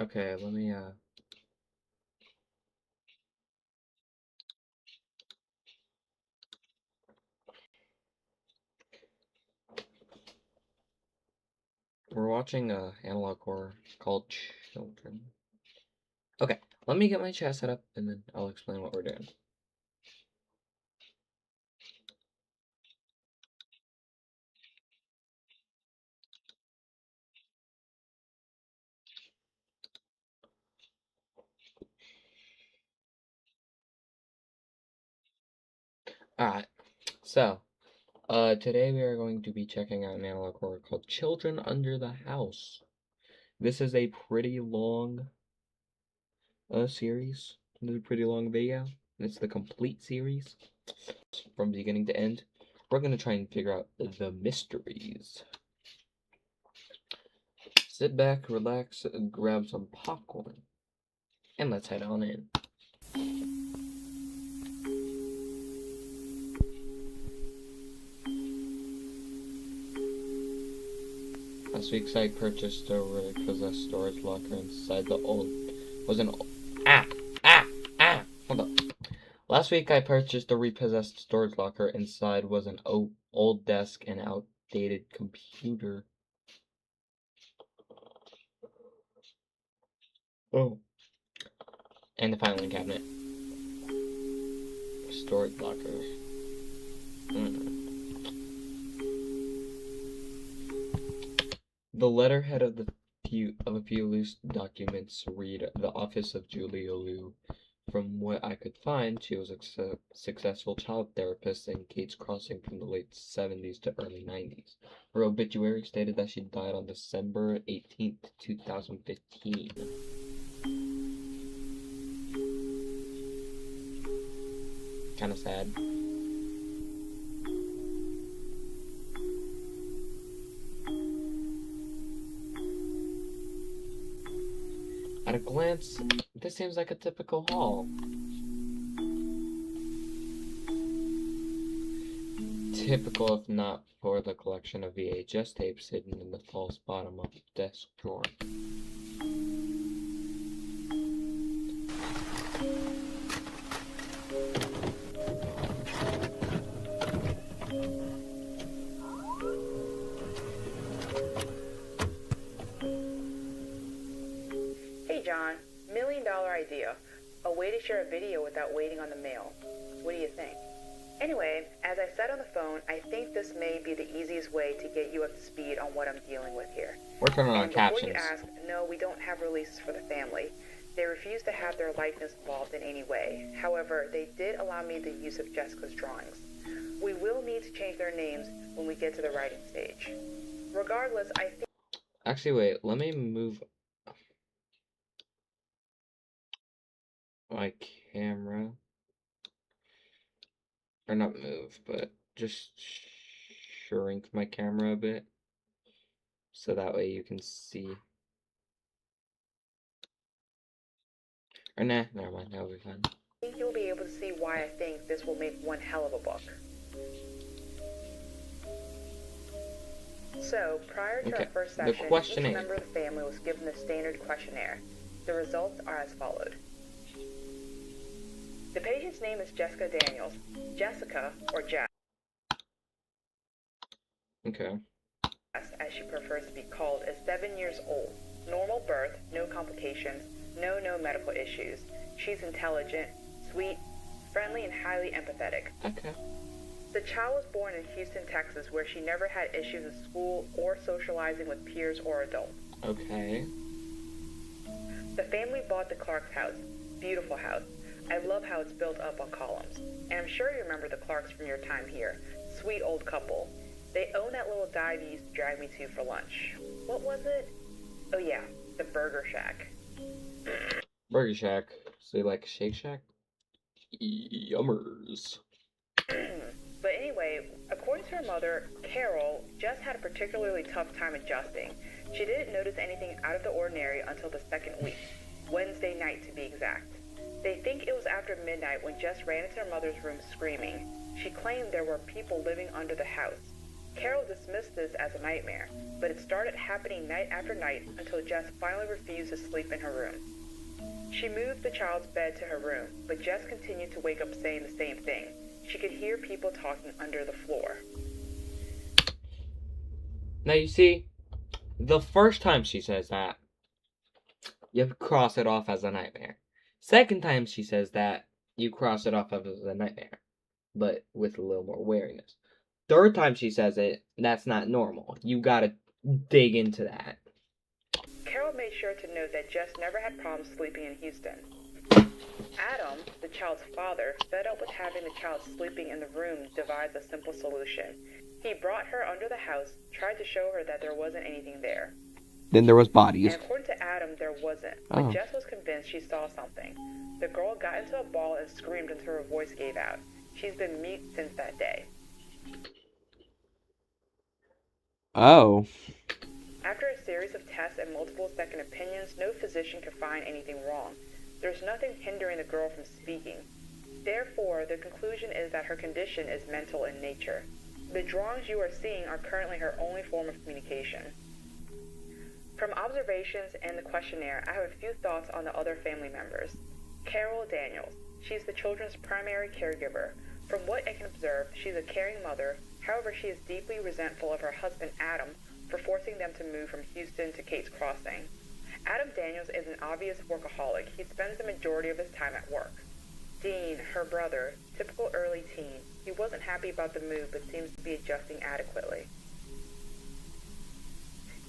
Okay, let me we're watching analog horror called Children. Okay, let me get my chat set up and then I'll explain what we're doing. Alright, so today we are going to be checking out an analog horror called Children Under the House. This is a pretty long series. This is a pretty long video. It's the complete series from beginning to end. We're gonna try and figure out the mysteries. Sit back, relax, grab some popcorn, and let's head on in. Last week I purchased a repossessed storage locker inside the hold up. Last week I purchased a repossessed storage locker. Inside was an old desk and outdated computer. Oh. And the filing cabinet. Storage locker. The letterhead of a few loose documents read the office of Julia Liu. From what I could find, she was a successful child therapist in Gates Crossing from the late 70s to early 90s. Her obituary stated that she died on December 18th, 2015. Kinda sad. At a glance, this seems like a typical haul. Typical if not for the collection of VHS tapes hidden in the false bottom of the desk drawer. Hey John, $1,000,000 idea. A way to share a video without waiting on the mail. What do you think? Anyway, as I said on the phone, I think this may be the easiest way to get you up to speed on what I'm dealing with here. We're turning on And captions. before you ask, no, we don't have releases for the family. They refuse to have their likeness involved in any way. However, they did allow me the use of Jessica's drawings. We will need to change their names when we get to the writing stage. Regardless, I think... Actually, wait, let me move my camera. Or not move, but just shrink my camera a bit. So that way you can see. Or nah, never mind, that'll be fine. I think you'll be able to see why I think this will make one hell of a book. So, prior to our first session, each member of the family was given the standard questionnaire. The results are as followed. The patient's name is Jessica Daniels. Jessica, or Jess, Okay. as she prefers to be called, is 7 years old. Normal birth, no complications, no medical issues. She's intelligent, sweet, friendly, and highly empathetic. Okay. The child was born in Houston, Texas, where she never had issues in school or socializing with peers or adults. Okay. The family bought the Clark's house. Beautiful house. I love how it's built up on columns. And I'm sure you remember the Clarks from your time here. Sweet old couple. They own that little dive you used to drag me to for lunch. What was it? Oh yeah, the Burger Shack. Burger Shack. So you like Shake Shack? Yummers. But anyway, according to her mother, Carol, Jess had a particularly tough time adjusting. She didn't notice anything out of the ordinary until the second week, Wednesday night to be exact. They think it was after midnight when Jess ran into her mother's room screaming. She claimed there were people living under the house. Carol dismissed this as a nightmare, but it started happening night after night until Jess finally refused to sleep in her room. She moved the child's bed to her room, but Jess continued to wake up saying the same thing. She could hear people talking under the floor. Now you see, the first time she says that, you cross it off as a nightmare. Second time she says that, you cross it off as a nightmare, but with a little more wariness. Third time she says it, that's not normal. You gotta dig into that. Carol made sure to note that Jess never had problems sleeping in Houston. Adam, the child's father, fed up with having the child sleeping in the room, devised a simple solution. He brought her under the house, tried to show her that there wasn't anything there. Then there was bodies. And according to Adam, there wasn't, but Jess was convinced she saw something. The girl got into a ball and screamed until her voice gave out. She's been mute since that day. Oh. After a series of tests and multiple second opinions, no physician could find anything wrong. There's nothing hindering the girl from speaking. Therefore, the conclusion is that her condition is mental in nature. The drawings you are seeing are currently her only form of communication. From observations and the questionnaire, I have a few thoughts on the other family members. Carol Daniels. She's the children's primary caregiver. From what I can observe, she's a caring mother. However, she is deeply resentful of her husband, Adam, for forcing them to move from Houston to Kate's Crossing. Adam Daniels is an obvious workaholic. He spends the majority of his time at work. Dean, her brother, typical early teen. He wasn't happy about the move, but seems to be adjusting adequately.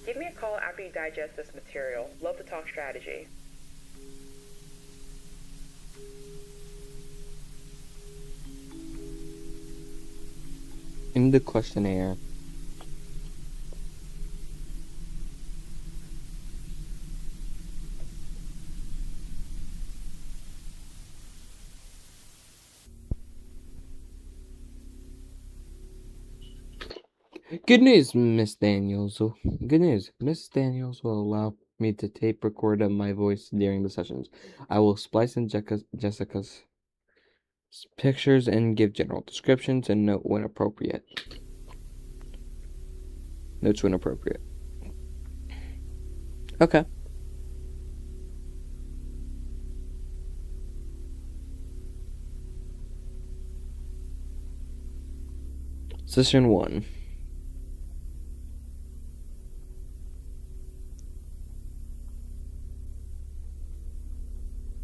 Give me a call after you digest this material. Love to talk strategy. In the questionnaire. Good news, Miss Daniels. Good news. Miss Daniels will allow me to tape record my voice during the sessions. I will splice in Jessica's pictures and give general descriptions and note when appropriate. Notes when appropriate. Okay. Session 1.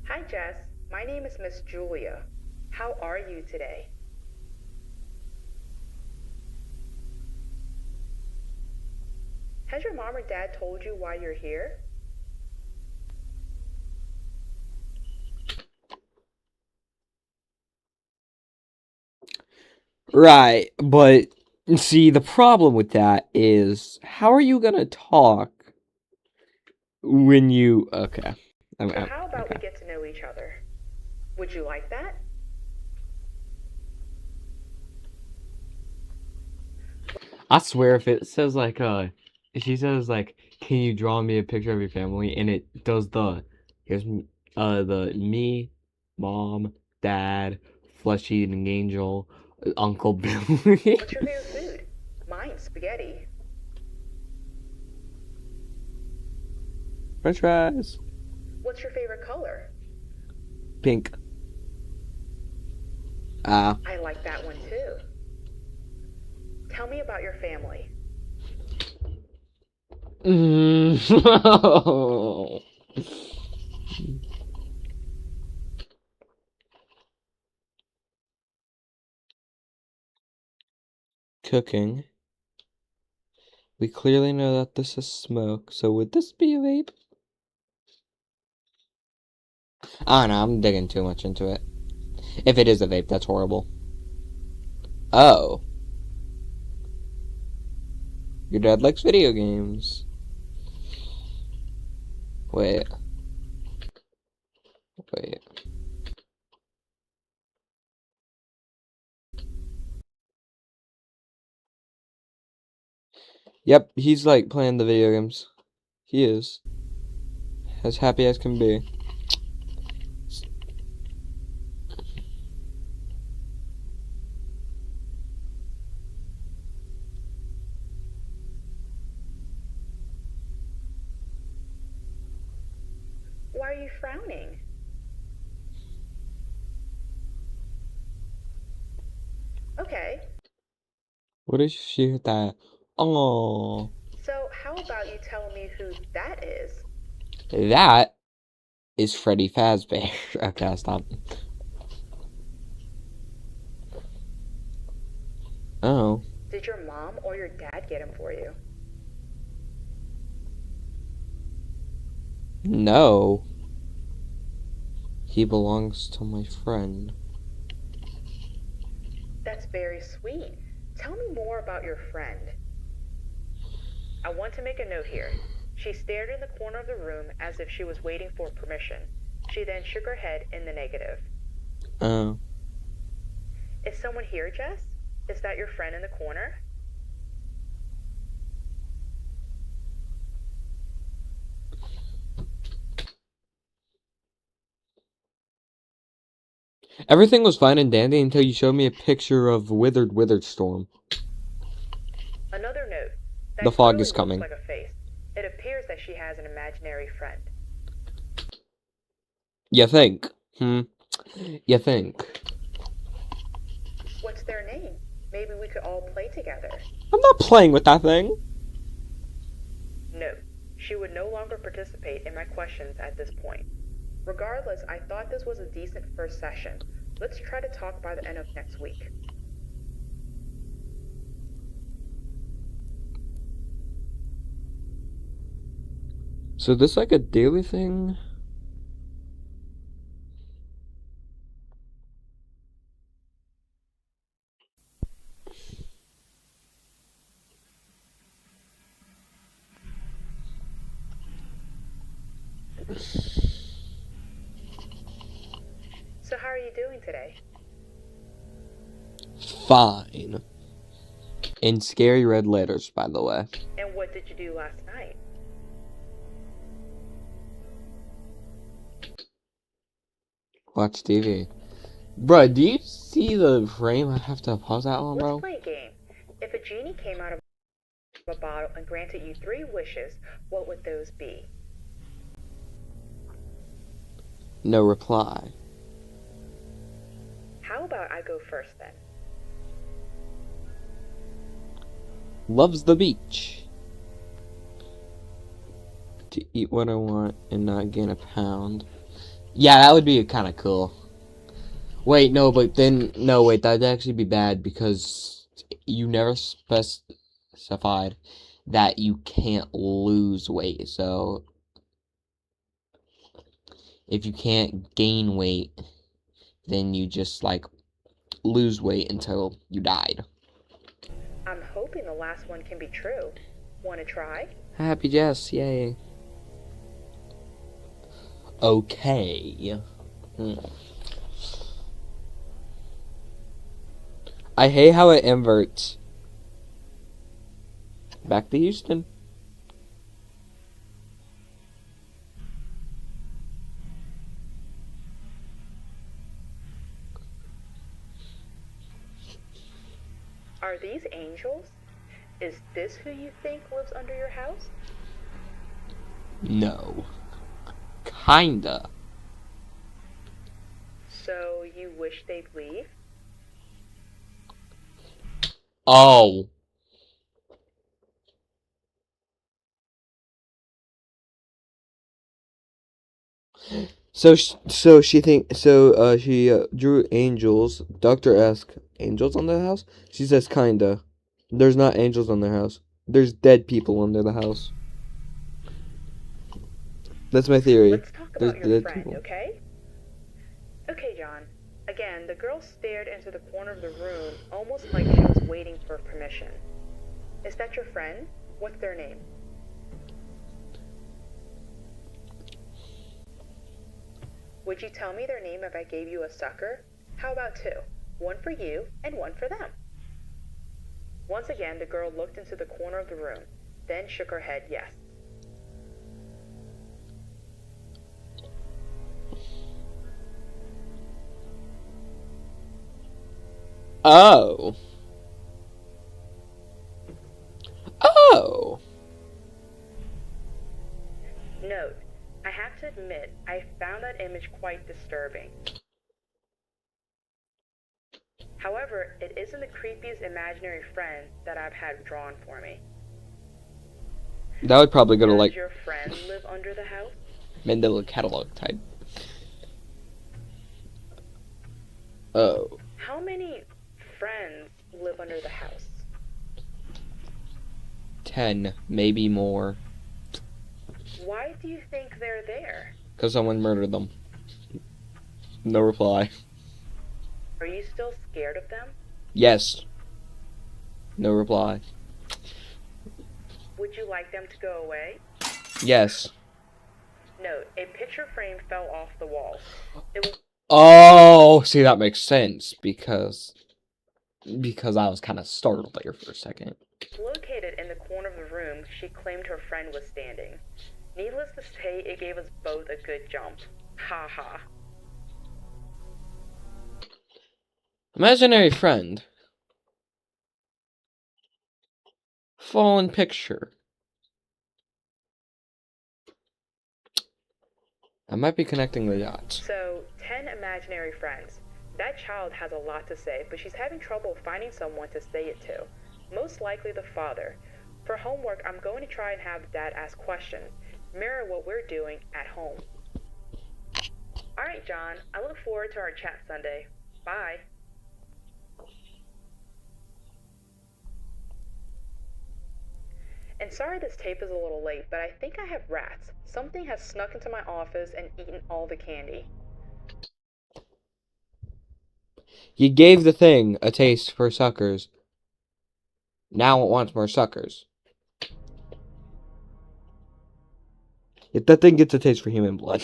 Hi, Jess. My name is Miss Julia. How are you today? Has your mom or dad told you why you're here? Right, but see, the problem with that is, how are you gonna talk when you... Okay. So how about we get to know each other? Would you like that? I swear, if it says like, if she says like, can you draw me a picture of your family, and it does here's the me, mom, dad, flesh eating angel, Uncle Billy. What's your favorite food? Mine's spaghetti. French fries. What's your favorite color? Pink. I like that one too. Tell me about your family. Cooking. We clearly know that this is smoke, so would this be a vape? I don't know, I'm digging too much into it. If it is a vape, that's horrible. Oh. Your dad likes video games. Wait. Yep, he's like playing the video games. He is. As happy as can be. you frowning? Okay, What if she hit that? Oh, so how about you tell me who that is? that is Freddy Fazbear. Okay, I'll stop. Oh, Did your mom or your dad get him for you? no. He belongs to my friend. That's very sweet. Tell me more about your friend. I want to make a note here. She stared in the corner of the room as if she was waiting for permission. She then shook her head in the negative. Oh. Is someone here, Jess? Is that your friend in the corner? Everything was fine and dandy until you showed me a picture of Withered Storm. Another note. That The fog clearly is coming. looks like a face. It appears that she has an imaginary friend. You think? You think? What's their name? Maybe we could all play together. I'm not playing with that thing. No, she would no longer participate in my questions at this point. Regardless, I thought this was a decent first session. Let's try to talk by the end of next week. So this like a daily thing? So how are you doing today? Fine. In scary red letters, by the way. And what did you do last night? Watch TV. Bruh, do you see the frame I have to pause that on, Let's bro? play a game. If a genie came out of a bottle and granted you 3 wishes, what would those be? No reply. How about I go first then? Loves the beach. To eat what I want and not gain a pound. Yeah, that would be kind of cool. Wait, no, but then... No, wait, that'd actually be bad because you never specified that you can't lose weight. So, if you can't gain weight, then you just, like, lose weight until you died. I'm hoping the last one can be true. Want to try? Happy Jess, yay. Okay. I hate how it inverts. Back to Houston. Are these angels? Is this who you think lives under your house? No. Kinda. So you wish they'd leave? Oh. She drew angels. Doctor asked, angels on the house? She says, kinda. There's not angels on their house. There's dead people under the house. That's my theory. Let's talk There's about your dead friend, people. okay? Okay, John. Again, the girl stared into the corner of the room almost like she was waiting for permission. Is that your friend? What's their name? Would you tell me their name if I gave you a sucker? How about 2? One for you and one for them. Once again, the girl looked into the corner of the room, then shook her head yes. Oh. Oh. Note, I have to admit, I found that image quite disturbing. However, it isn't the creepiest imaginary friend that I've had drawn for me. That would probably go to Does like your friend live under the house? Mandela catalog type. Oh. How many friends live under the house? 10, maybe more. Why do you think they're there? Because someone murdered them. No reply. Are you still scared of them? Yes. No reply. Would you like them to go away? Yes. Note, a picture frame fell off the wall. It was Oh, see, that makes sense because I was kind of startled there for a second. located in the corner of the room she claimed her friend was standing. Needless to say, it gave us both a good jump. Ha ha. Imaginary friend. Fallen picture. I might be connecting the dots. So, 10 imaginary friends. That child has a lot to say, but she's having trouble finding someone to say it to. Most likely the father. For homework, I'm going to try and have Dad ask questions, mirror what we're doing at home. Alright, John, I look forward to our chat Sunday. Bye. And sorry this tape is a little late, but I think I have rats. Something has snuck into my office and eaten all the candy. You gave the thing a taste for suckers. Now it wants more suckers. If that thing gets a taste for human blood.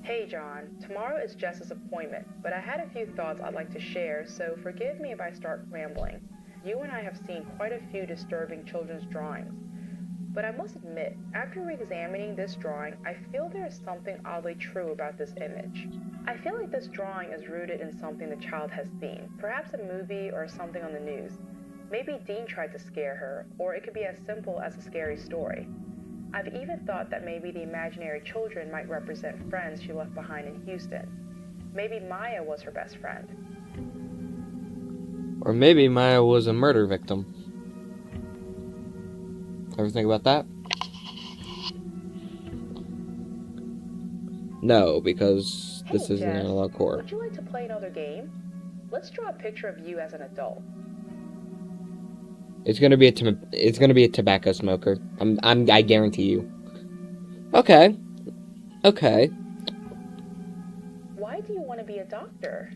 Hey John, tomorrow is Jess's appointment, but I had a few thoughts I'd like to share, so forgive me if I start rambling. You and I have seen quite a few disturbing children's drawings. But I must admit, after re-examining this drawing, I feel there is something oddly true about this image. I feel like this drawing is rooted in something the child has seen, perhaps a movie or something on the news. Maybe Dean tried to scare her, or it could be as simple as a scary story. I've even thought that maybe the imaginary children might represent friends she left behind in Houston. Maybe Maya was her best friend. Or maybe Maya was a murder victim. Ever think about that? No, because this Hey, is an Jess, analog core. would you like to play another game? Let's draw a picture of you as an adult. It's gonna be a tobacco smoker. I guarantee you. Okay. Okay. Why do you want to be a doctor?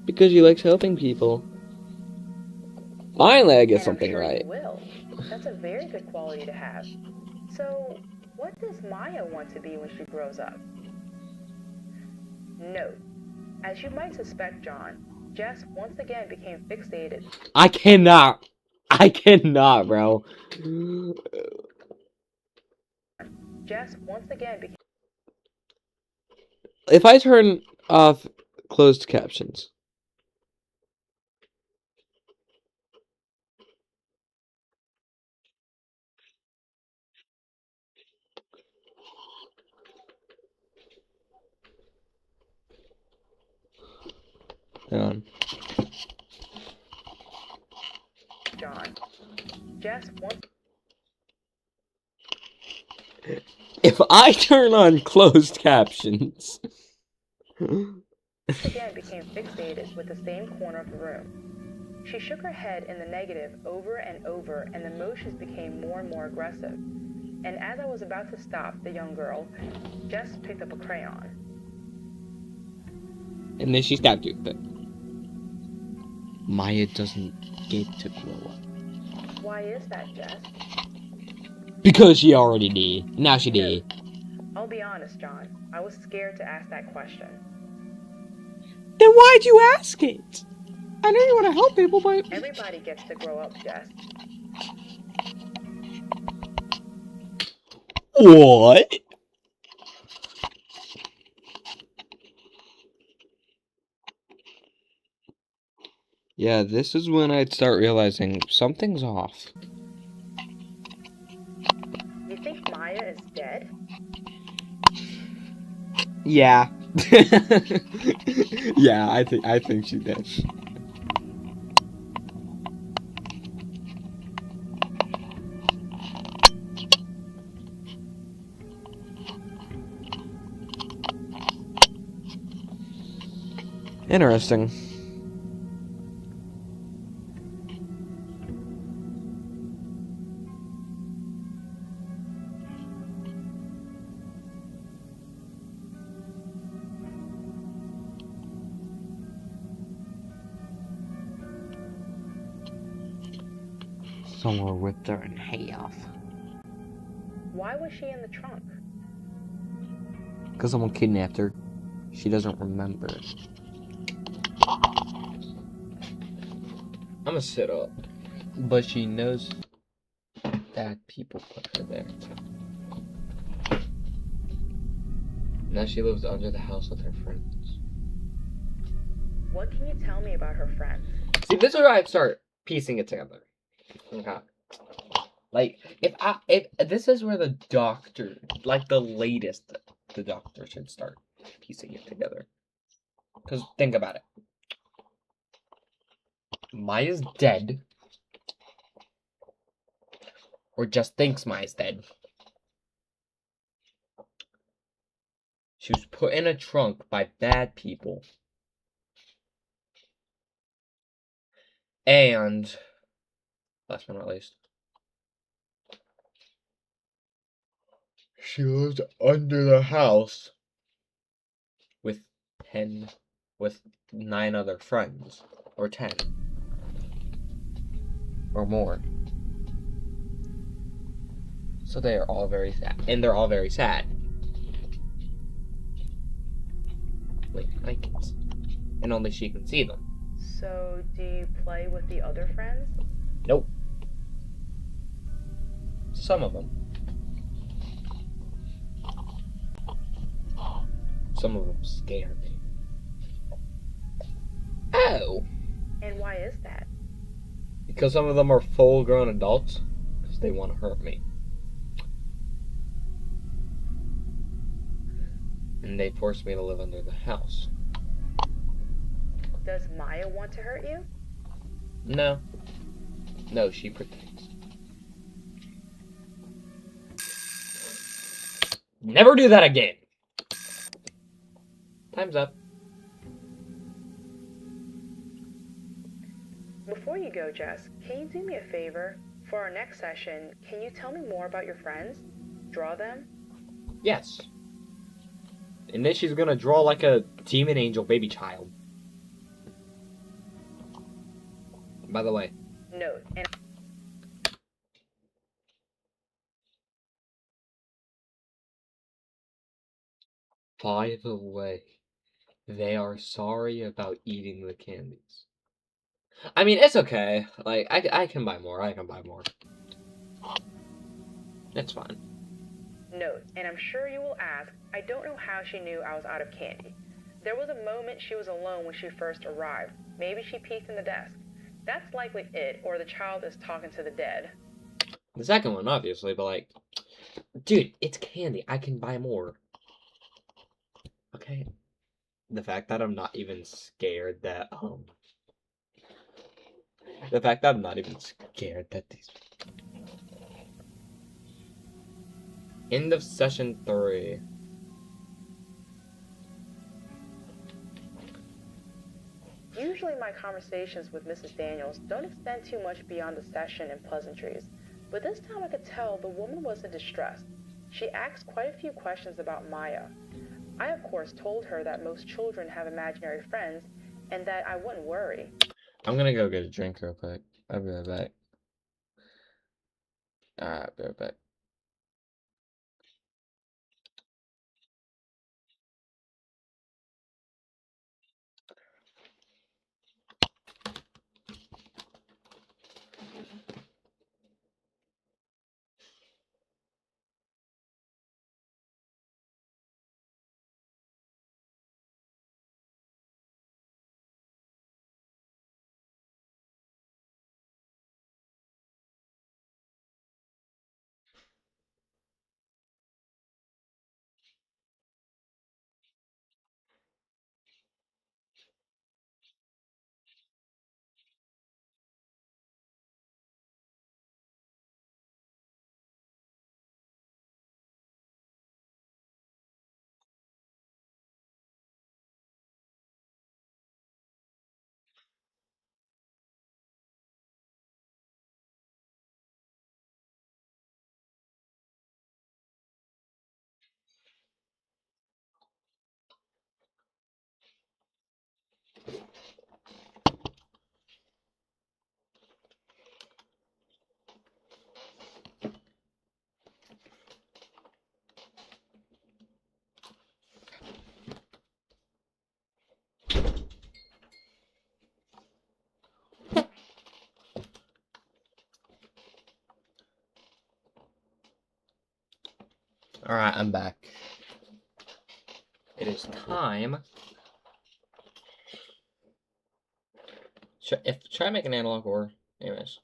Because he likes helping people. Finally, I get And something I'm sure right. You will. That's a very good quality to have. So, what does Maya want to be when she grows up? Note, as you might suspect, John, Jess once again became fixated. I cannot, bro. Jess once again became. If I turn off closed captions. Hang on. John. Jess once If I turn on closed captions. again became fixated with the same corner of the room. She shook her head in the negative over and over, and the motions became more and more aggressive. And as I was about to stop the young girl, Jess picked up a crayon. And then she stabbed you. But Maya doesn't get to grow up. Why is that, Jess? Because she already did. Now she did. I'll be honest, John. I was scared to ask that question. Then why'd you ask it? I know you want to help people, but... Everybody gets to grow up, Jess. What? Yeah, this is when I'd start realizing something's off. You think Maya is dead? Yeah. Yeah, I think she did. Interesting. Someone ripped her in half. Why was she in the trunk? Because someone kidnapped her. She doesn't remember. I'm gonna sit up. But she knows that people put her there. Now she lives under the house with her friends. What can you tell me about her friends? See, this is where I start piecing it together. Okay. Like, if this is where the doctor, like the latest, the doctor should start piecing it together. Because think about it. Maya's dead. Or just thinks Maya's dead. She was put in a trunk by bad people. And, last but not least, she lives under the house with 9 other friends. Or 10. Or more. So they are all very sad. And they're all very sad. Like kids. And only she can see them. So, do you play with the other friends? Nope. Some of them. Some of them scare me. Oh! And why is that? Because some of them are full-grown adults. Because they want to hurt me. And they force me to live under the house. Does Maya want to hurt you? No. No, she protects. Never do that again! Time's up. Before you go, Jess, can you do me a favor? For our next session, can you tell me more about your friends? Draw them? Yes. And then she's gonna draw like a demon angel baby child. By the way. Note, and By the way, they are sorry about eating the candies. I mean, it's okay. Like, I can buy more. I can buy more. It's fine. note, and I'm sure you will ask, I don't know how she knew I was out of candy. There was a moment she was alone when she first arrived. Maybe she peeked in the desk. That's likely it, or the child is talking to the dead. The second one, obviously, but like, dude, it's candy. I can buy more. Okay. The fact that I'm not even scared that, the fact that I'm not even scared that these... End of session 3. Usually my conversations with Mrs. Daniels don't extend too much beyond the session and pleasantries, but this time I could tell the woman was in distress. She asked quite a few questions about Maya. I, of course, told her that most children have imaginary friends and that I wouldn't worry. I'm gonna go get a drink real quick. I'll be right back. Alright, be right back. Alright, I'm back. It is time. Try to make an analog or. Anyways.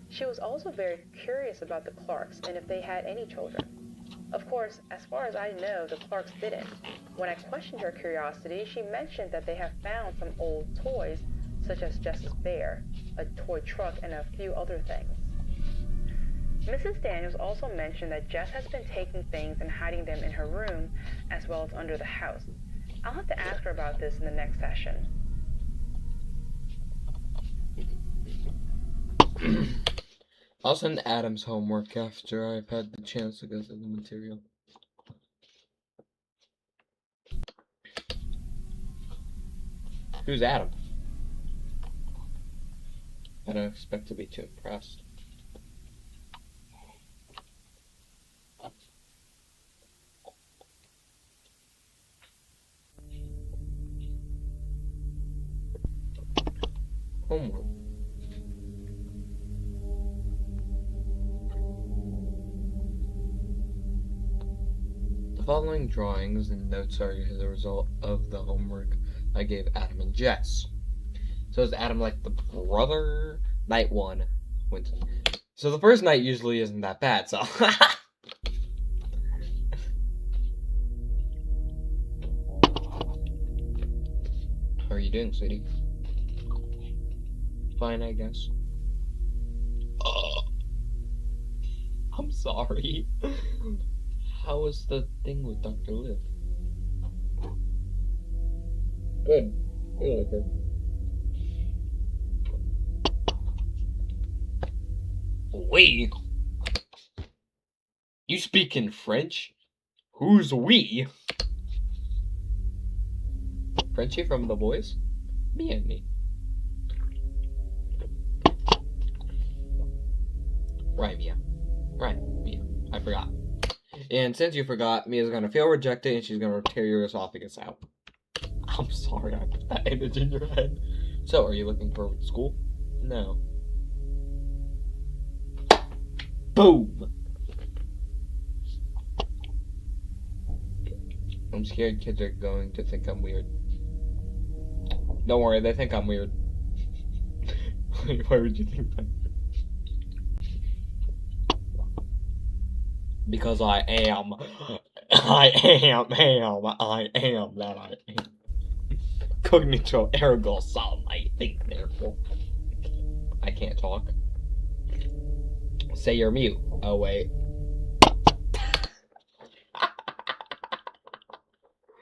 She was also very curious about the Clarks and if they had any children. Of course, as far as I know, the Clarks didn't. When I questioned her curiosity, she mentioned that they have found some old toys, such as Jess's bear, a toy truck, and a few other things. Mrs. Daniels also mentioned that Jess has been taking things and hiding them in her room, as well as under the house. I'll have to ask her about this in the next session. I'll send Adam's homework after I've had the chance to go through the material. Who's Adam? I don't expect to be too impressed. Homework. The following drawings and notes are the result of the homework I gave Adam and Jess. So is Adam like the brother? Night 1. So the first night usually isn't that bad, so. How are you doing, sweetie? Fine, I guess. I'm sorry. How was the thing with Dr. Liv? Good. I like her. We? You speak in French? Who's we? Frenchie from The Boys? Me and me. Right, Mia. Right, Mia. I forgot. And since you forgot, Mia's gonna feel rejected and she's gonna tear your esophagus out. I'm sorry I put that image in your head. So, are you looking for school? No. Boom! I'm scared kids are going to think I'm weird. Don't worry, they think I'm weird. Why would you think that? Because I am that I am. Cognito ergo sum, I think, therefore. I can't talk. Say you're mute. Oh, wait.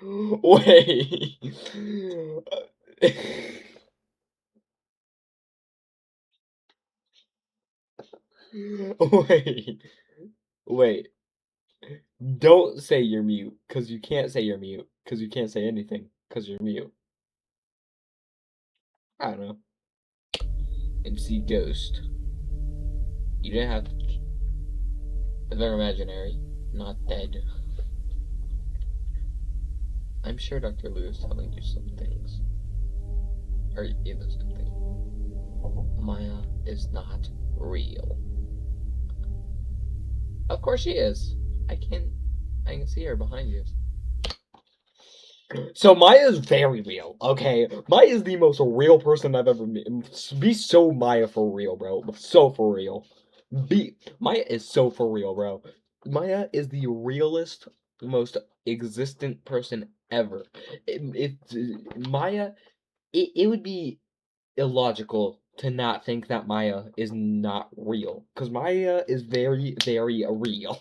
Wait. Wait. Wait. Don't say you're mute, because you can't say you're mute, because you can't say anything, because you're mute. I don't know. MC Ghost. You didn't have to. They're imaginary, not dead. I'm sure Dr. Lou is telling you some things. Or either something. Maya is not real. Of course she is. I can see her behind you. So Maya is very real, okay? Maya is the most real person I've ever met. Be so Maya for real, bro. So for real. Maya is so for real, bro. Maya is the realest, most existent person ever. Maya, it would be illogical to not think that Maya is not real, because Maya is very, very real.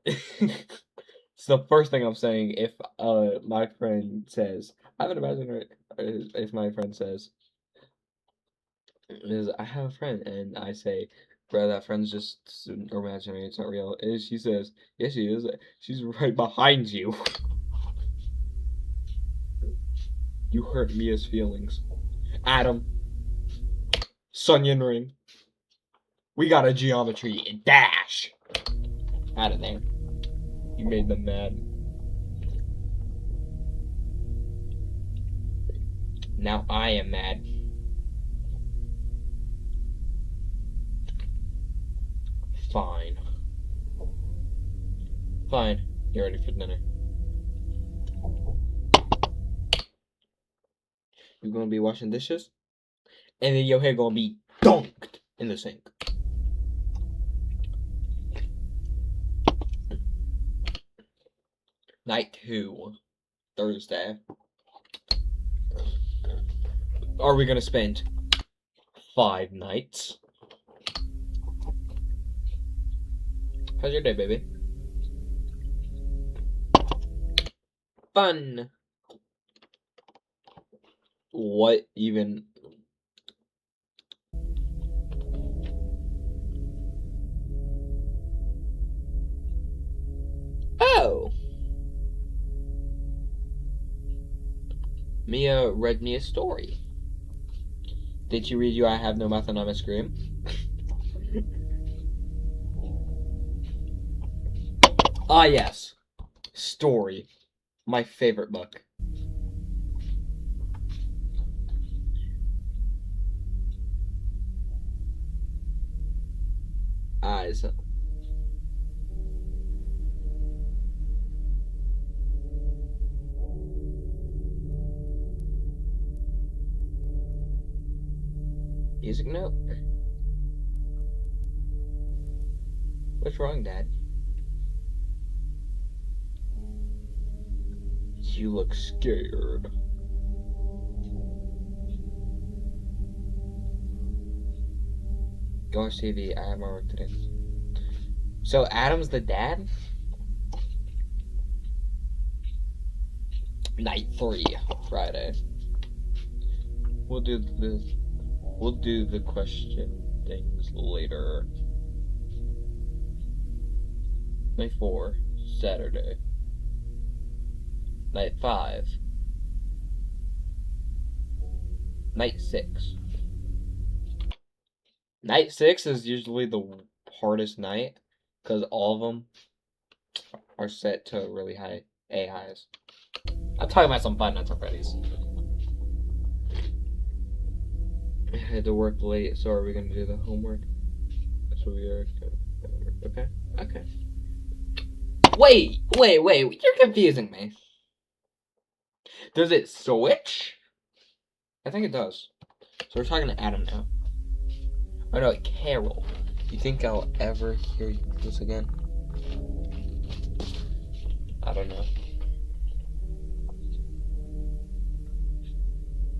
It's the first thing I'm saying if my friend says, I have an imaginary, if my friend says, is I have a friend, and I say, bro, that friend's just imaginary, it's not real. And she says, yes, she is. She's right behind you. You hurt Mia's feelings. Adam. Sun Yin Ring. We got a geometry and dash. Out of there. You made them mad. Now I am mad. Fine. Fine. You're ready for dinner. You're gonna be washing dishes, and then your hair gonna be dunked in the sink. Night 2, Thursday. Are we gonna spend 5 nights? How's your day, baby? Fun. What even? Oh. Mia read me a story. Did she read you I Have No Mouth and I'm a Scream? Ah, yes. Story. My favorite book. Eyes. Music note. What's wrong, Dad? You look scared. Go watch TV. I have my work today. So Adam's the dad? Night 3, Friday. We'll do the question things later. Night 4, Saturday. Night 5. Night 6. Night 6 is usually the hardest night because all of them are set to really high AIs. I'm talking about some Five Nights at Freddy's. I had to work late, so are we gonna do the homework? That's what we are gonna. Okay. Okay. Wait! You're confusing me. Does it switch? I think it does. So we're talking to Adam now. Oh no, Carol. You think I'll ever hear this again? I don't know.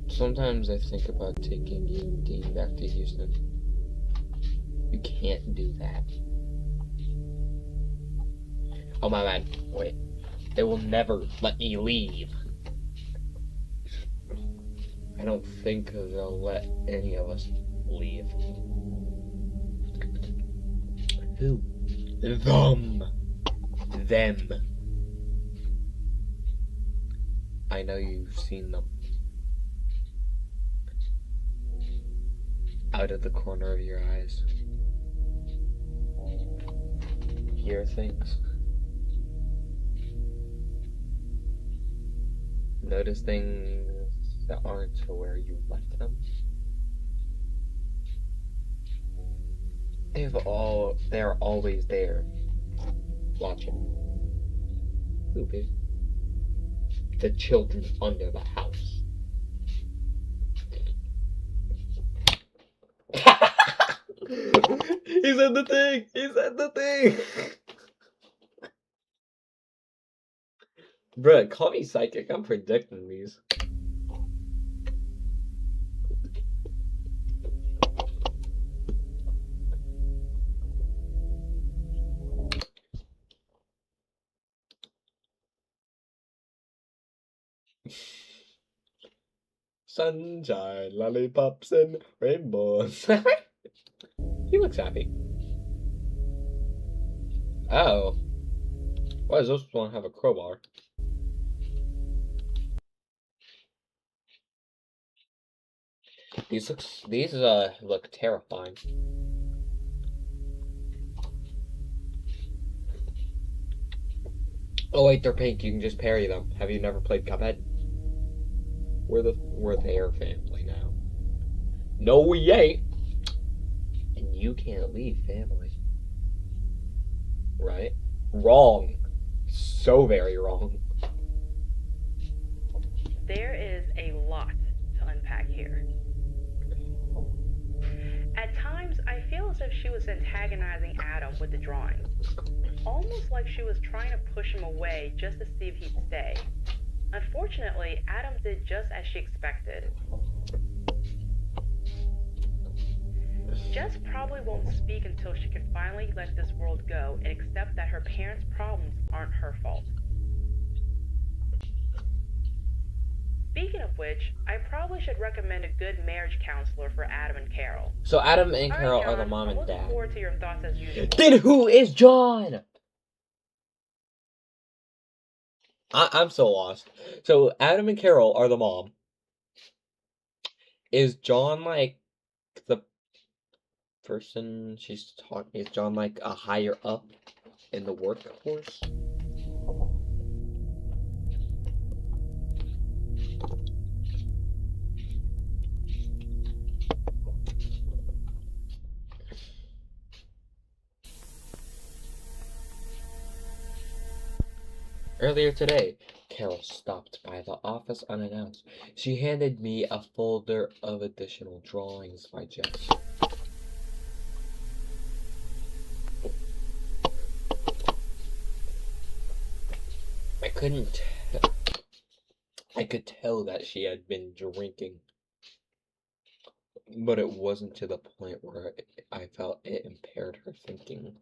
Sometimes I think about taking you and Dean back to Houston. You can't do that. Oh my man, wait. They will never let me leave. I don't think they'll let any of us leave. Who? Them. I know you've seen them. Out of the corner of your eyes. Hear things. Notice things that aren't where you left them. They're always there. Watching. Who, babe? The children under the house. He said the thing! He said the thing! Bruh, call me psychic. I'm predicting these. Sunshine, lollipops, and rainbows. He looks happy. Oh. Why does this one have a crowbar? These look terrifying. Oh wait, they're pink. You can just parry them. Have you never played Cuphead? We're their family now. No, we ain't. And you can't leave family. Right? Wrong. so very wrong. There is a lot to unpack here. At times, I feel as if she was antagonizing Adam with the drawings, almost like she was trying to push him away just to see if he'd stay. Unfortunately, Adam did just as she expected. Jess probably won't speak until she can finally let this world go and accept that her parents' problems aren't her fault. Speaking of which, I probably should recommend a good marriage counselor for Adam and Carol. So Adam and All right, Carol are the John, mom I'm and looking dad. forward to your thoughts as usual. Then who is John? I'm so lost. So Adam and Carol are the mom. Is John like the person she's talking? Is John like a higher up in the workforce? Earlier today, Carol stopped by the office unannounced. She handed me a folder of additional drawings by Jess. I could tell that she had been drinking, but it wasn't to the point where I felt it impaired her thinking.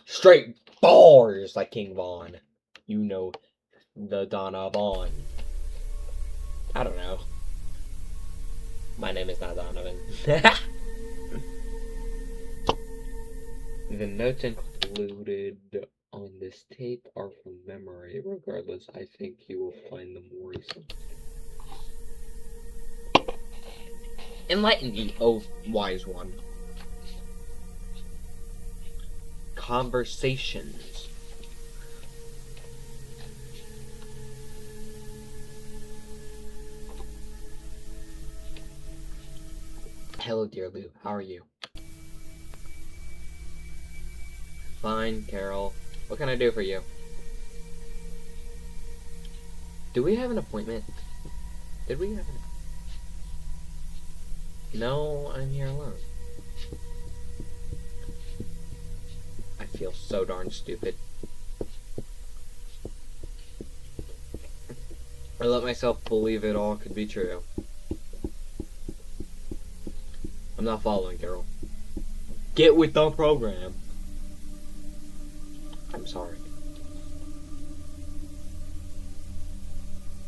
Straight bars like King Von. You know, the Donna Vaughn. I don't know. My name is not Donovan. The notes included on this tape are from memory. Regardless, I think you will find them worrisome. Enlighten me, oh wise one. Conversations. Hello, dear Lou. How are you? Fine, Carol. What can I do for you? Do we have an appointment? Did we have an... No, I'm here alone. I feel so darn stupid. I let myself believe it all could be true. I'm not following, Carol. Get with the program. I'm sorry.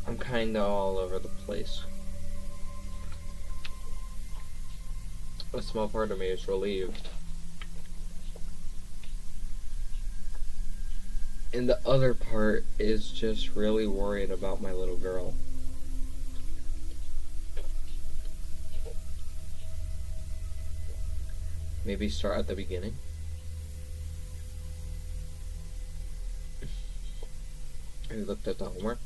I'm kinda all over the place. A small part of me is relieved. And the other part is just really worried about my little girl. Maybe start at the beginning. I looked at the homework.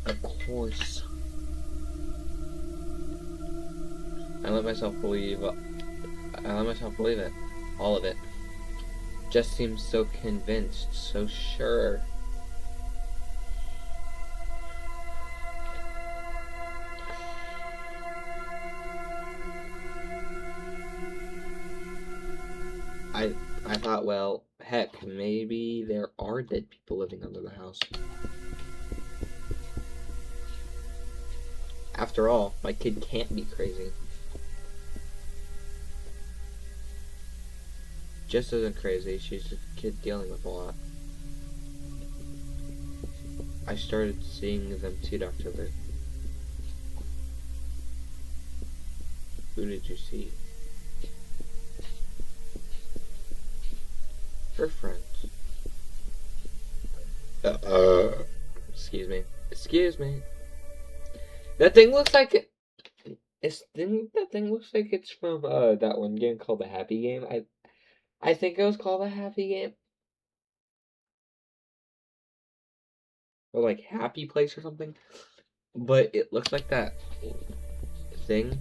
Of course. I let myself believe it. All of it. Just seems so convinced, so sure. I thought, well, heck, maybe there are dead people living under the house. After all, my kid can't be crazy. Jess isn't crazy, she's a kid dealing with a lot. I started seeing them too, Dr. Litt. Who did you see? Her friends. Excuse me. Excuse me. That thing looks like it. That thing looks like it's from that one game called the Happy Game. I think it was called the Happy Game. Or like Happy Place or something. But it looks like that thing.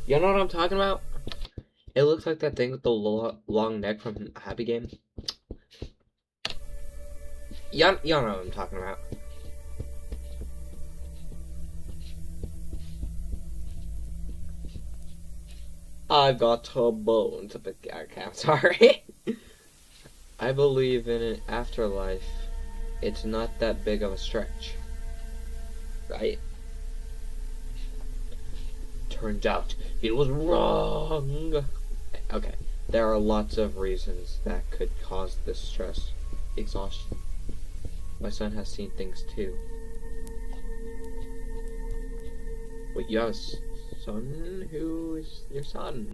You know what I'm talking about? It looks like that thing with the long neck from Happy Game. Y'all know what I'm talking about. I've got a bone to pick. Okay, I'm sorry. I believe in an afterlife. It's not that big of a stretch. Right? Turns out it was wrong. Okay, there are lots of reasons that could cause this stress. Exhaustion. My son has seen things too. Wait, you have a son? Who is your son?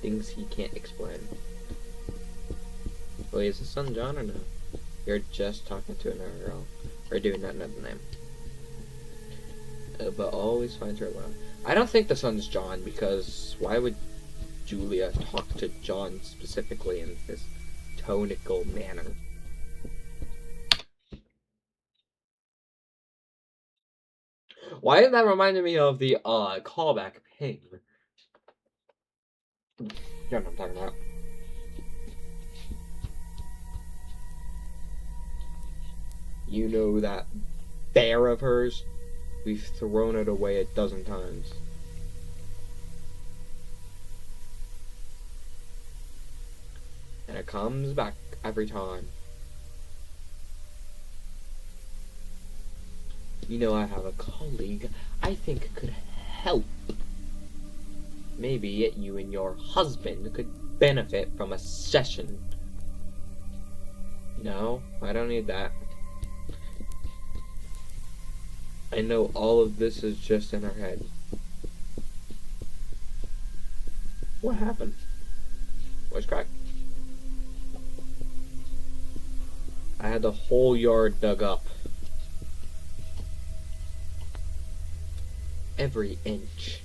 Things he can't explain. Wait, is his son John or no? You're just talking to another girl. Or doing that another name. But always finds her alone. I don't think the son's John, because why would Julia talk to John specifically in this tonical manner? Why is that reminding me of the callback ping? You know what I'm talking about. You know that bear of hers? We've thrown it away a dozen times. And it comes back every time. You know, I have a colleague I think could help. Maybe you and your husband could benefit from a session. No, I don't need that. I know all of this is just in her head. What happened? What's cracked? I had the whole yard dug up. Every inch.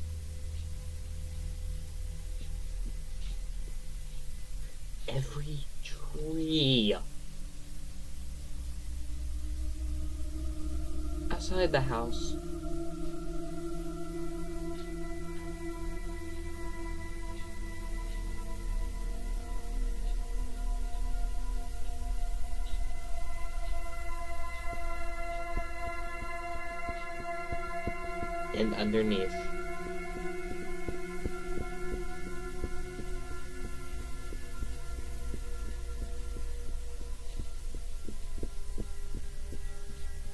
Every tree. Outside the house. And underneath.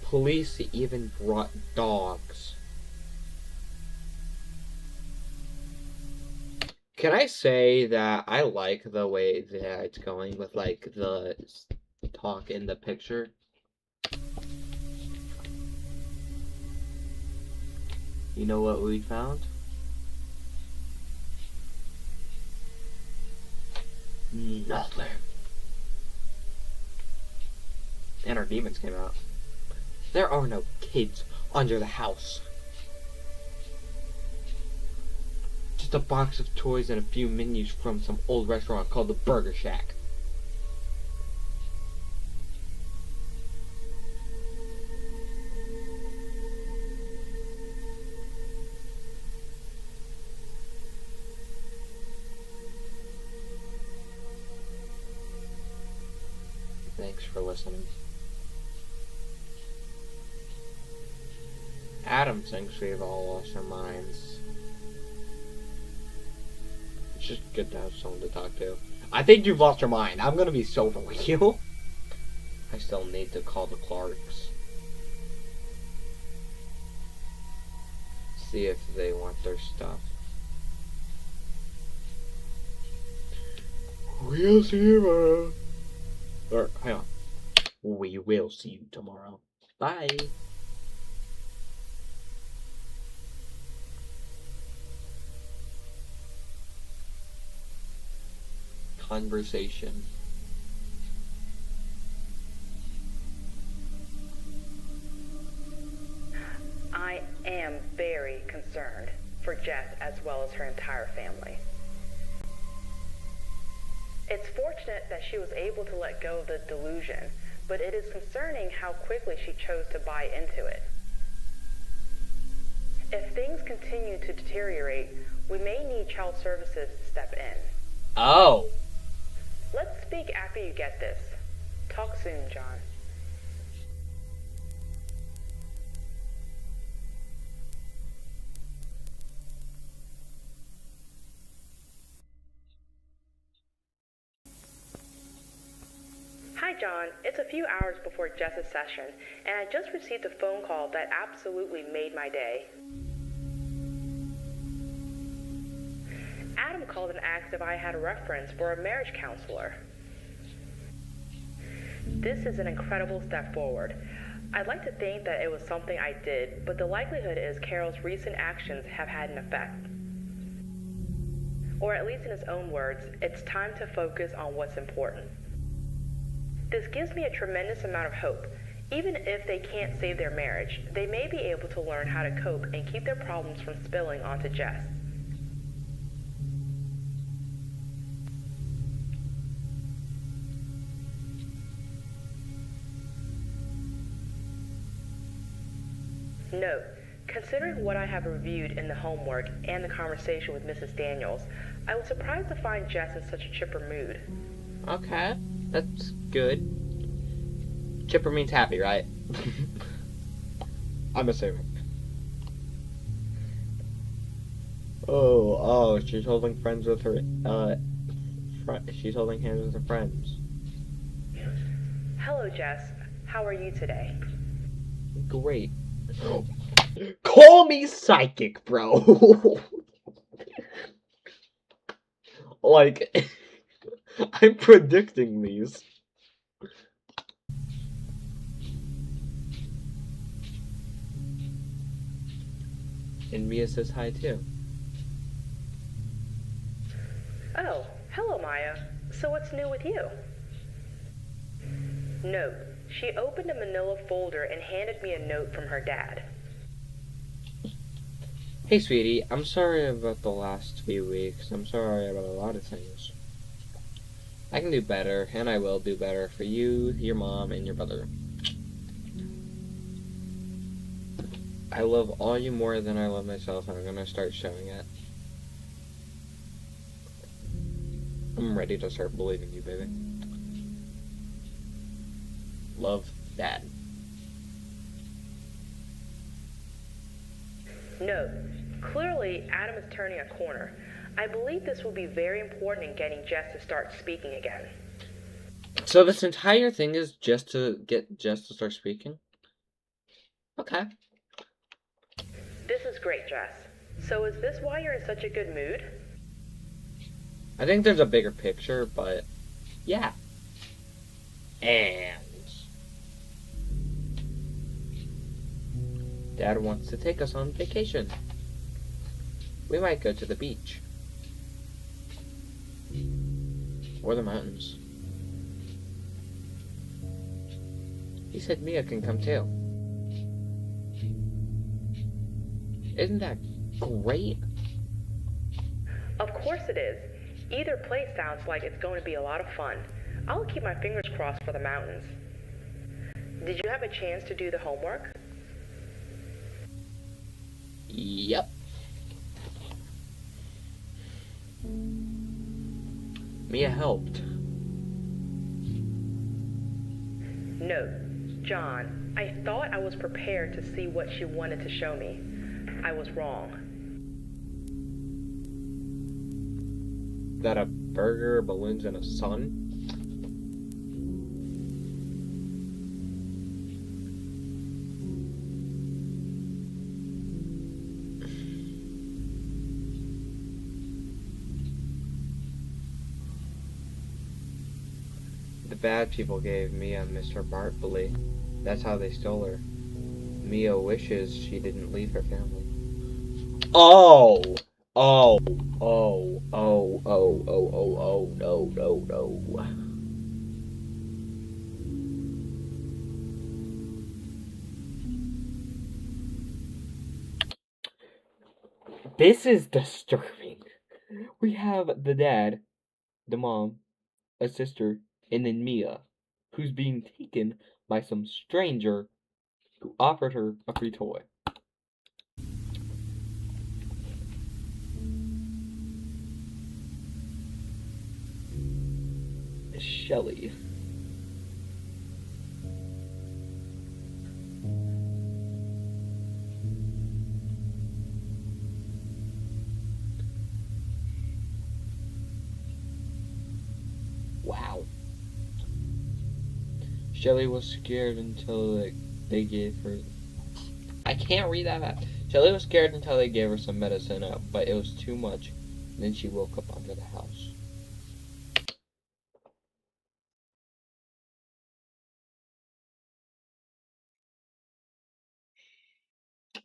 Police even brought dogs. Can I say that I like the way that it's going with like the talk in the picture? You know what we found? Nothing. And our demons came out. There are no kids under the house. Just a box of toys and a few menus from some old restaurant called the Burger Shack. Thanks for listening. Adam thinks we've all lost our minds. It's just good to have someone to talk to. I think you've lost your mind. I'm gonna be so for you. I still need to call the Clarks. See if they want their stuff. We'll see you tomorrow. Or, hang on. We will see you tomorrow. Bye. Conversation. I am very concerned for Jess as well as her entire family. It's fortunate that she was able to let go of the delusion, but it is concerning how quickly she chose to buy into it. If things continue to deteriorate, we may need child services to step in. Oh. Let's speak after you get this. Talk soon, John. Hi, John. It's a few hours before Jess's session, and I just received a phone call that absolutely made my day. Adam called and asked if I had a reference for a marriage counselor. This is an incredible step forward. I'd like to think that it was something I did, but the likelihood is Carol's recent actions have had an effect. Or at least in his own words, it's time to focus on what's important. This gives me a tremendous amount of hope. Even if they can't save their marriage, they may be able to learn how to cope and keep their problems from spilling onto Jess. Note, considering what I have reviewed in the homework and the conversation with Mrs. Daniels, I was surprised to find Jess in such a chipper mood. Okay. That's good. Chipper means happy, right? I'm assuming. Oh, she's holding friends with her, she's holding hands with her friends. Hello, Jess. How are you today? Great. Call me psychic, bro. Like, I'm predicting these. And Mia says hi too. Oh, hello, Maya. So what's new with you? Note, she opened a manila folder and handed me a note from her dad. Hey, sweetie, I'm sorry about the last few weeks. I'm sorry about a lot of things. I can do better, and I will do better for you, your mom, and your brother. I love all you more than I love myself, and I'm gonna start showing it. I'm ready to start believing you, baby. Love, Dad. Note, clearly Adam is turning a corner. I believe this will be very important in getting Jess to start speaking again. So this entire thing is just to get Jess to start speaking? Okay. This is great, Jess. So is this why you're in such a good mood? I think there's a bigger picture, but yeah. And Dad wants to take us on vacation. We might go to the beach. Or the mountains. He said Mia can come too. Isn't that great? Of course it is. Either place sounds like it's going to be a lot of fun. I'll keep my fingers crossed for the mountains. Did you have a chance to do the homework? Yep. Mia helped. Note, John, I thought I was prepared to see what she wanted to show me. I was wrong. That a burger, balloons, and a sun? The bad people gave Mia Mr. Bartley. That's how they stole her. Mia wishes she didn't leave her family. Oh! Oh! Oh! Oh! Oh! Oh! Oh! Oh! No! No! No! This is disturbing. We have the dad, the mom, a sister, and then Mia, who's being taken by some stranger who offered her a free toy. Shelley. Wow. Shelley was scared until they gave her. I can't read that fast. Shelley was scared until they gave her some medicine, but it was too much. And then she woke up under the house.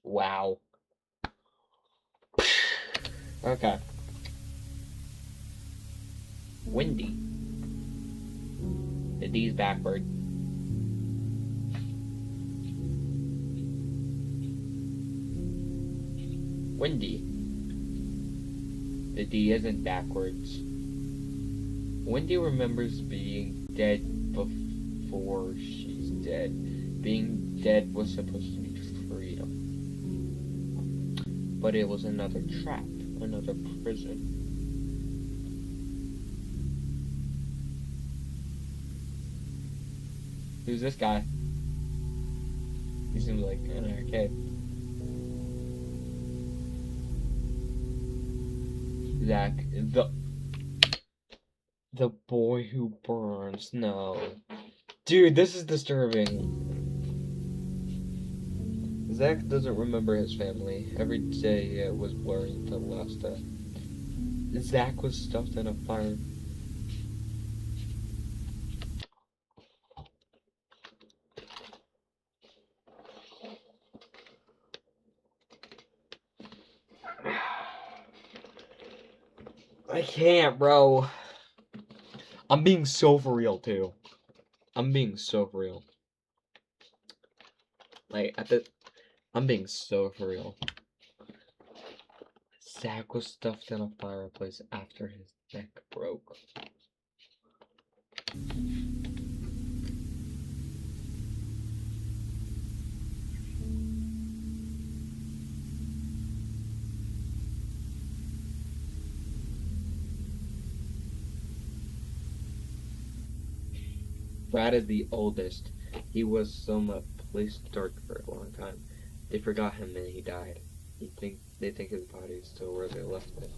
Wow. Okay. Wendy. The D's backward. Wendy. The D isn't backwards. Wendy remembers being dead before she's dead. Being dead was supposed to be freedom. But it was another trap, another prison. Who's this guy? He seems like an arcade. Zach, the boy who burns. No. Dude, this is disturbing. Zach doesn't remember his family. Every day it was blurry until the last day. Zach was stuffed in a fire. I can't, bro. I'm being so for real, too. I'm being so for real. Like, I'm being so for real. Zach was stuffed in a fireplace after his neck broke. Brad is the oldest. He was placed dark for a long time. They forgot him and he died. They think his body is still where they left it.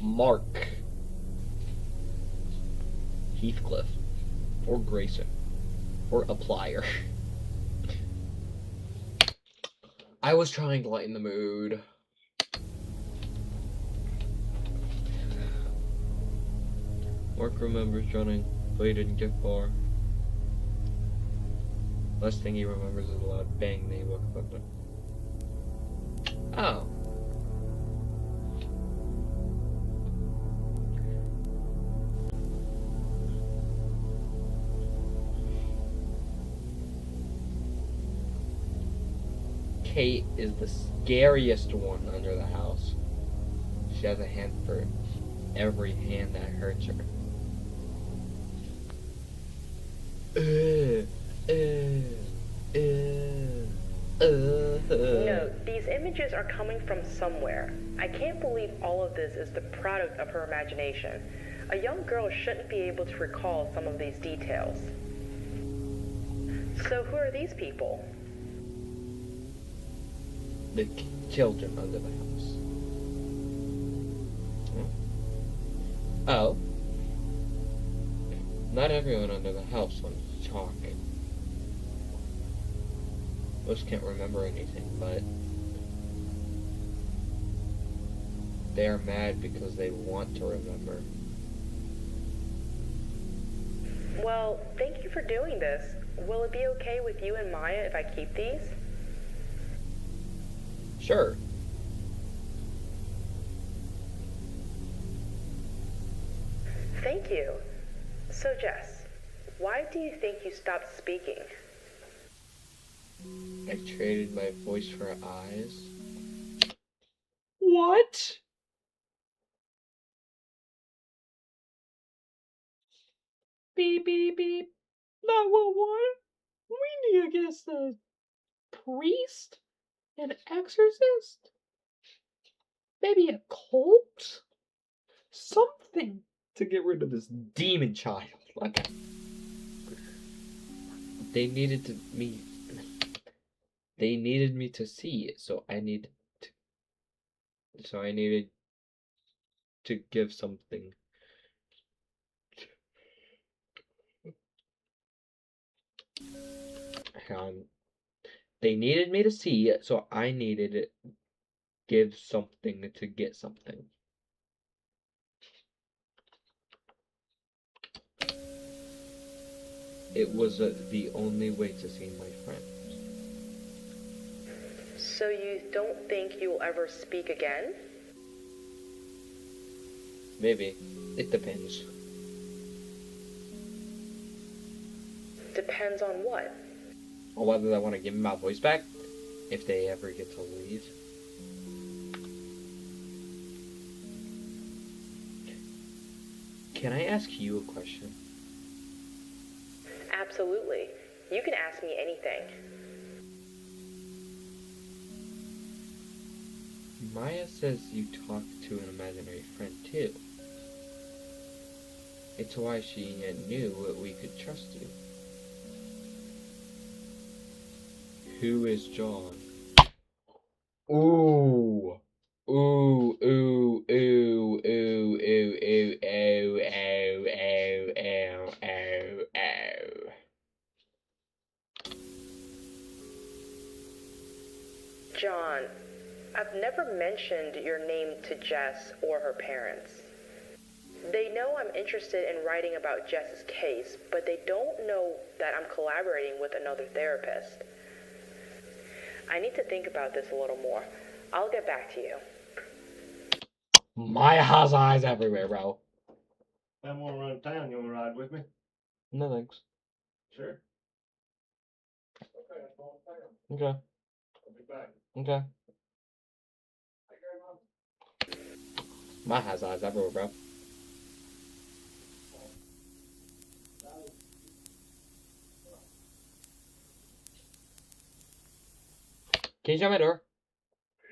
Mark. Heathcliff. Or Grayson. Or a plier. I was trying to lighten the mood. Mark remembers running, but he didn't get far. Last thing he remembers is a loud bang that he woke up with. Oh. Kate is the scariest one under the house. She has a hand for every hand that hurts her. No, these images are coming from somewhere. I can't believe all of this is the product of her imagination. A young girl shouldn't be able to recall some of these details. So who are these people? The children under the house. Oh. Not everyone under the house wants to talk. Most can't remember anything, but they are mad because they want to remember. Well, thank you for doing this. Will it be okay with you and Maya if I keep these? Sure. Thank you. So, Jess, why do you think you stopped speaking? I traded my voice for eyes. What? Beep, beep, beep. 911? We need to get a priest? An exorcist? Maybe a cult? Something to get rid of this demon child. Okay. They needed me to see it, so I needed to give something. They needed me to see it, so I needed to give something to get something. It was the only way to see my friend. So you don't think you will ever speak again? Maybe. It depends. Depends on what? On whether I want to give my voice back, if they ever get to leave. Can I ask you a question? Absolutely. You can ask me anything. Maya says you talk to an imaginary friend too. It's why she knew we could trust you. Who is John? Ooh. Ooh, ooh, ooh, ooh, ooh, ooh, ooh, ooh, ooh, ooh, ooh, ooh. John, I've never mentioned your name to Jess or her parents. They know I'm interested in writing about Jess's case, but they don't know that I'm collaborating with another therapist. I need to think about this a little more. I'll get back to you. Maya has eyes everywhere, bro. I'm going around town. You want to ride with me? No thanks. Sure. Okay, I'm going town. Okay. I'll be back. Okay. Take care, Mom. Maya has eyes everywhere, bro. Can you shut my door?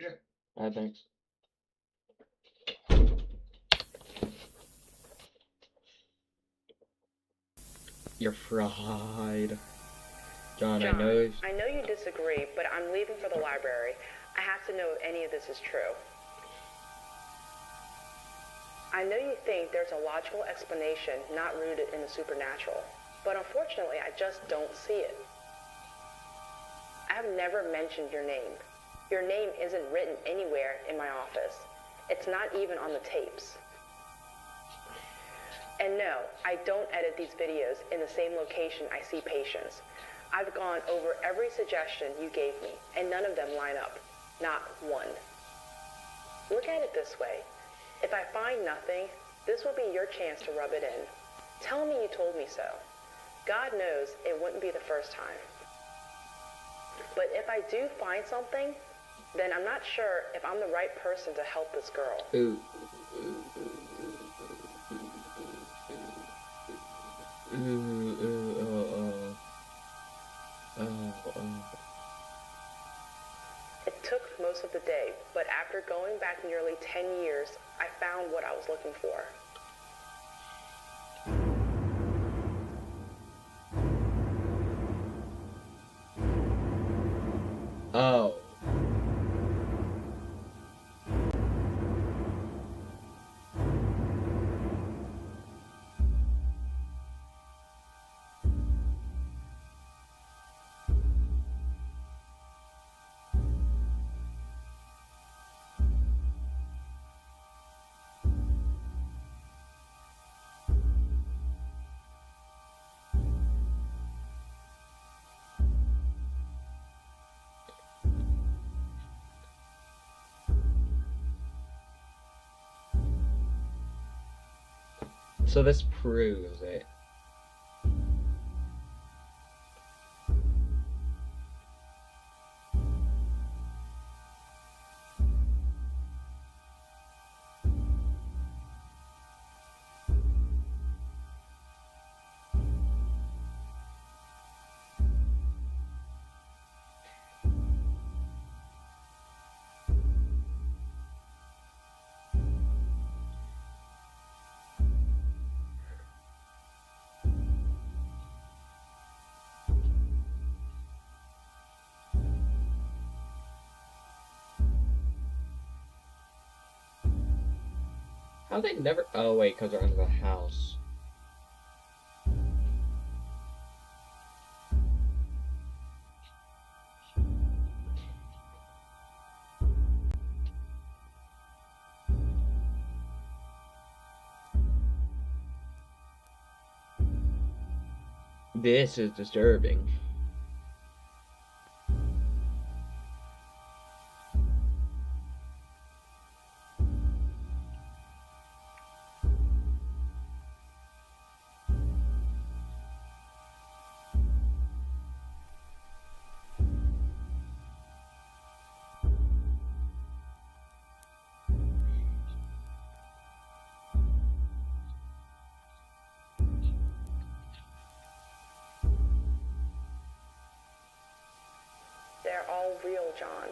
Yeah. Alright, thanks. You're fried. John, I know. I know you disagree, but I'm leaving for the library. I have to know if any of this is true. I know you think there's a logical explanation not rooted in the supernatural, but unfortunately, I just don't see it. I have never mentioned your name. Your name isn't written anywhere in my office. It's not even on the tapes. And no, I don't edit these videos in the same location I see patients. I've gone over every suggestion you gave me, and none of them line up. Not one. Look at it this way. If I find nothing, this will be your chance to rub it in. Tell me you told me so. God knows it wouldn't be the first time. But if I do find something, then I'm not sure if I'm the right person to help this girl. Ooh. It took most of the day, but after going back nearly 10 years, I found what I was looking for. Oh. So this proves it. How they never. Oh, wait, because they're under the house. This is disturbing. They're all real, John.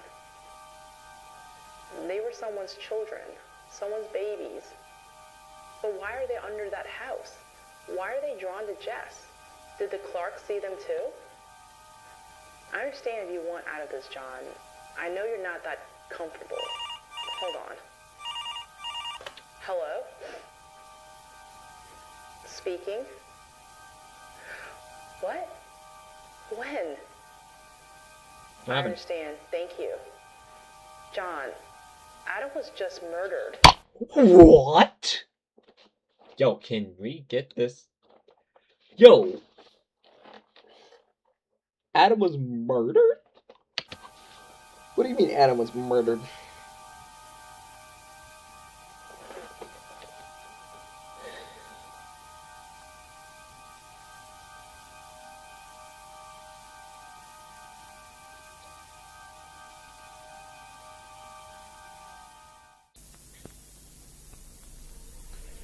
They were someone's children, someone's babies. But why are they under that house? Why are they drawn to Jess? Did the Clarks see them too? I understand if you want out of this, John. I know you're not that comfortable. Hold on. Hello? Speaking? What? When? I understand. Thank you. John, Adam was just murdered. What? Yo, can we get this? Yo! Adam was murdered? What do you mean Adam was murdered?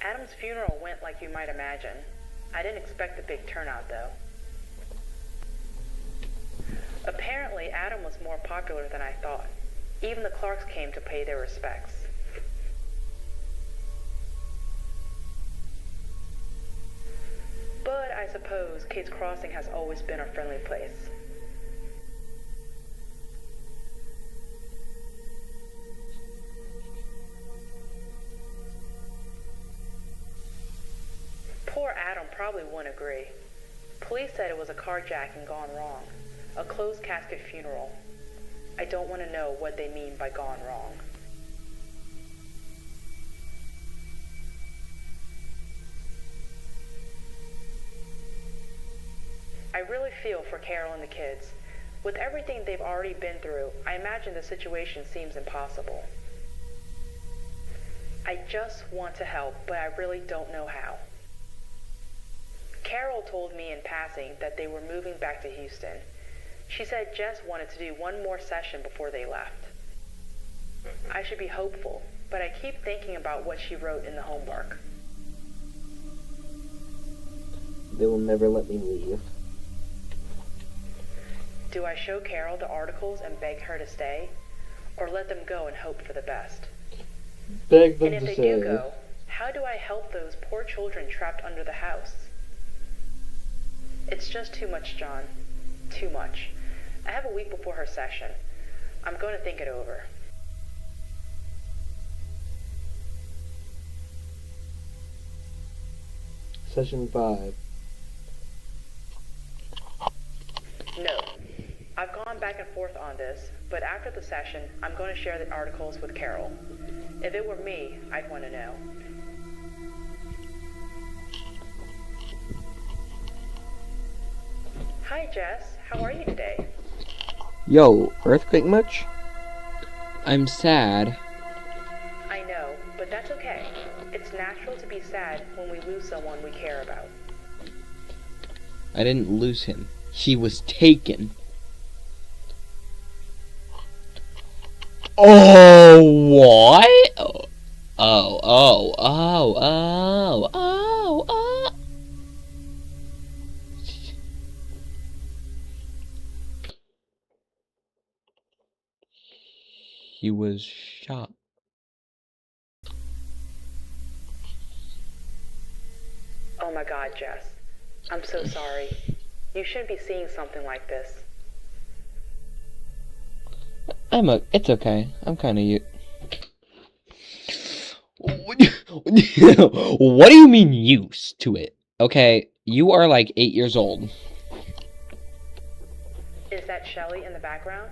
Adam's funeral went like you might imagine. I didn't expect a big turnout, though. Apparently, Adam was more popular than I thought. Even the Clarks came to pay their respects. But I suppose Kate's Crossing has always been a friendly place. Poor Adam probably wouldn't agree. Police said it was a carjacking gone wrong, a closed casket funeral. I don't want to know what they mean by gone wrong. I really feel for Carol and the kids. With everything they've already been through, I imagine the situation seems impossible. I just want to help, but I really don't know how. Carol told me in passing that they were moving back to Houston. She said Jess wanted to do one more session before they left. I should be hopeful, but I keep thinking about what she wrote in the homework. They will never let me leave. Do I show Carol the articles and beg her to stay? Or let them go and hope for the best? Beg them And if to they stay. do go, how do I help those poor children trapped under the house? It's just too much, John. Too much. I have a week before her session. I'm going to think it over. Session 5. No. I've gone back and forth on this, but after the session, I'm going to share the articles with Carol. If it were me, I'd want to know. Hi, Jess. How are you today? Yo, earthquake much? I'm sad. I know, but that's okay. It's natural to be sad when we lose someone we care about. I didn't lose him. He was taken. Oh, what? Oh. He was shot. Oh my God, Jess. I'm so sorry. You shouldn't be seeing something like this. It's okay. I'm kind of What do you mean used to it? Okay, you are like 8 years old. Is that Shelly in the background?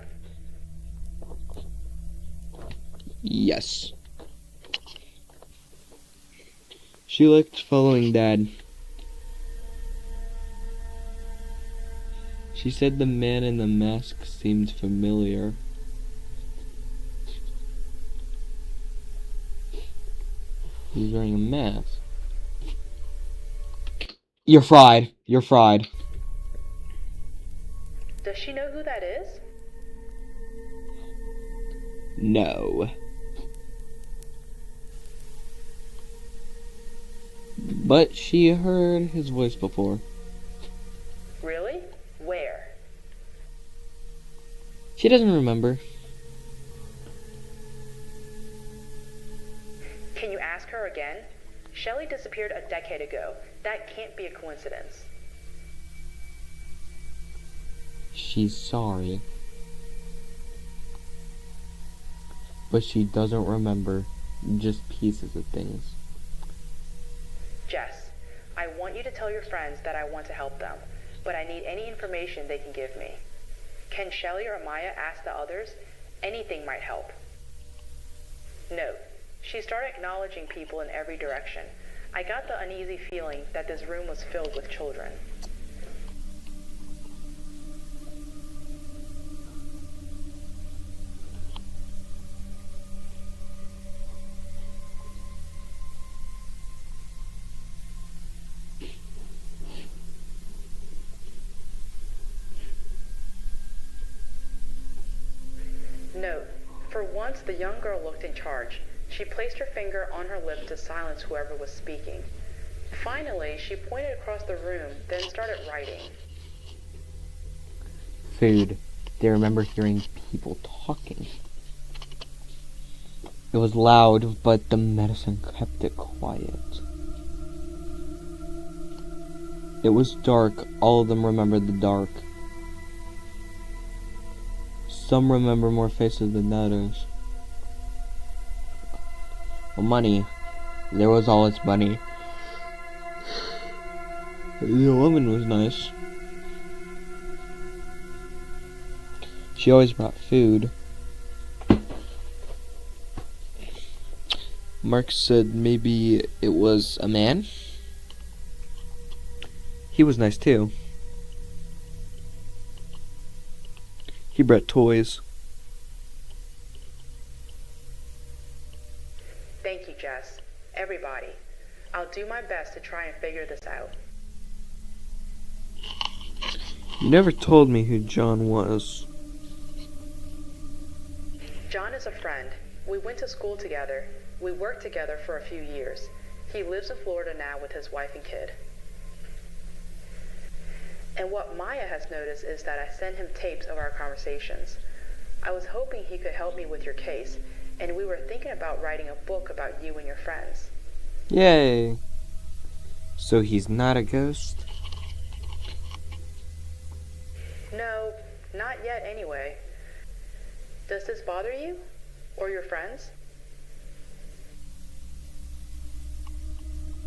Yes. She liked following Dad. She said the man in the mask seemed familiar. He's wearing a mask. You're fried. You're fried. Does she know who that is? No. But she heard his voice before. Really? Where? She doesn't remember. Can you ask her again? Shelly disappeared a decade ago. That can't be a coincidence. She's sorry. But she doesn't remember just pieces of things. Jess, I want you to tell your friends that I want to help them, but I need any information they can give me. Can Shelly or Maya ask the others? Anything might help. Note, she started acknowledging people in every direction. I got the uneasy feeling that this room was filled with children. Note, for once the young girl looked in charge. She placed her finger on her lip to silence whoever was speaking. Finally, she pointed across the room, then started writing. Food. They remember hearing people talking. It was loud, but the medicine kept it quiet. It was dark. All of them remembered the dark. Some remember more faces than others. Well, money. There was always money. The woman was nice. She always brought food. Mark said maybe it was a man. He was nice too. He brought toys. Thank you, Jess. Everybody. I'll do my best to try and figure this out. You never told me who John was. John is a friend. We went to school together. We worked together for a few years. He lives in Florida now with his wife and kid. And what Maya has noticed is that I send him tapes of our conversations. I was hoping he could help me with your case, and we were thinking about writing a book about you and your friends. Yay! So he's not a ghost? No, not yet anyway. Does this bother you? Or your friends?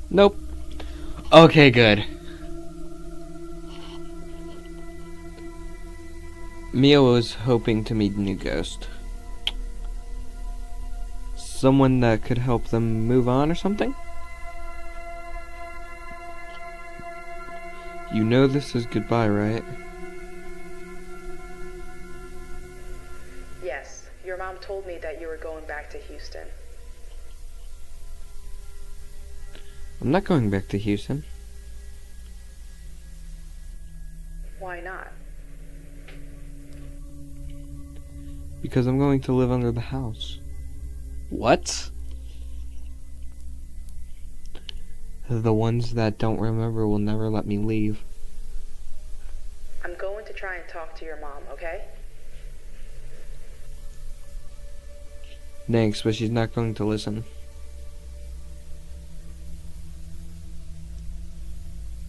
Nope. Okay, good. Mia was hoping to meet a new ghost. Someone that could help them move on or something? You know this is goodbye, right? Yes, your mom told me that you were going back to Houston. I'm not going back to Houston. Why not? Because I'm going to live under the house. What? The ones that don't remember will never let me leave. I'm going to try and talk to your mom, okay? Thanks, but she's not going to listen.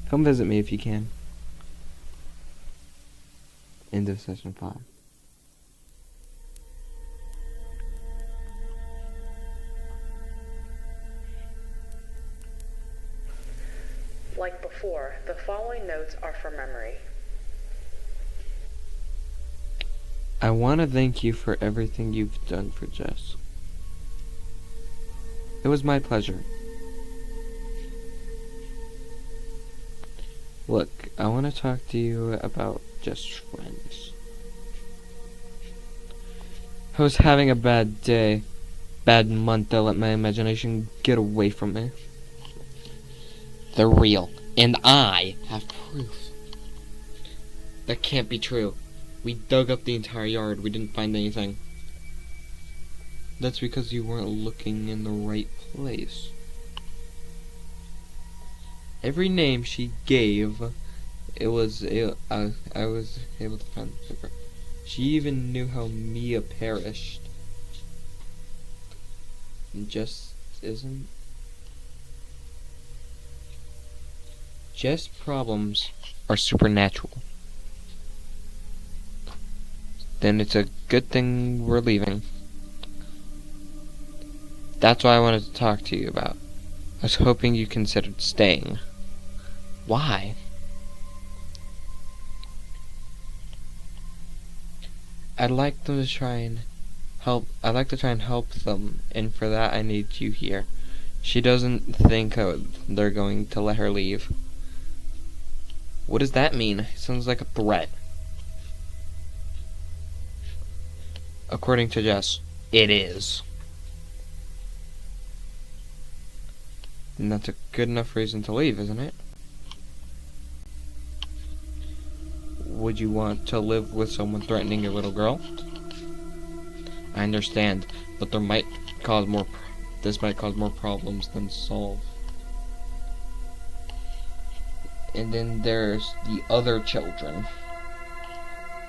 Come visit me if you can. End of session 5. The following notes are from memory. I want to thank you for everything you've done for Jess. It was my pleasure. Look, I want to talk to you about just friends. I was having a bad day, bad month. I let my imagination get away from me. They're real, and I have proof. That can't be true. We dug up the entire yard. We didn't find anything. That's because you weren't looking in the right place. Every name she gave, I was able to find the paper. She even knew how Mia perished. And Jess isn't. Jess' problems are supernatural. Then it's a good thing we're leaving. That's what I wanted to talk to you about. I was hoping you considered staying. Why? I'd like to try and help them, and for that I need you here. She doesn't think they're going to let her leave. What does that mean? It sounds like a threat. According to Jess, it is. And that's a good enough reason to leave, isn't it? Would you want to live with someone threatening your little girl? I understand, but this might cause more problems than solve. And then there's the other children.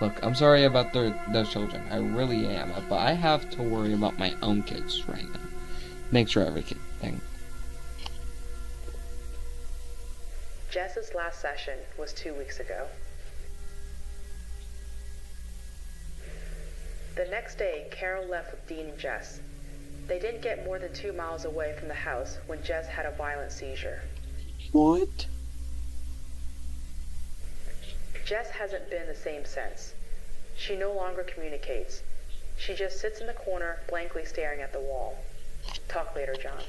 Look, I'm sorry about those children. I really am, but I have to worry about my own kids right now. Thanks for everything. Jess's last session was 2 weeks ago. The next day, Carol left with Dean and Jess. They didn't get more than 2 miles away from the house when Jess had a violent seizure. What? Jess hasn't been the same since. She no longer communicates. She just sits in the corner, blankly staring at the wall. Talk later, John.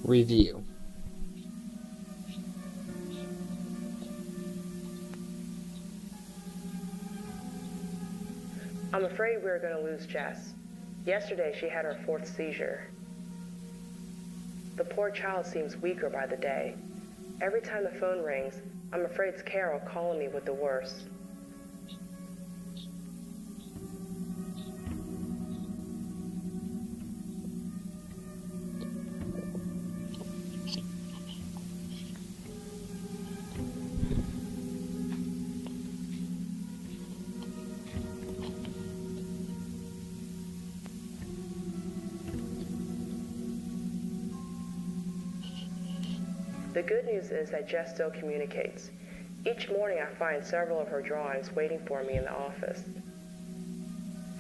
Review. I'm afraid we're going to lose Jess. Yesterday she had her 4th seizure. The poor child seems weaker by the day. Every time the phone rings, I'm afraid it's Carol calling me with the worst. The good news is that Jess still communicates. Each morning I find several of her drawings waiting for me in the office.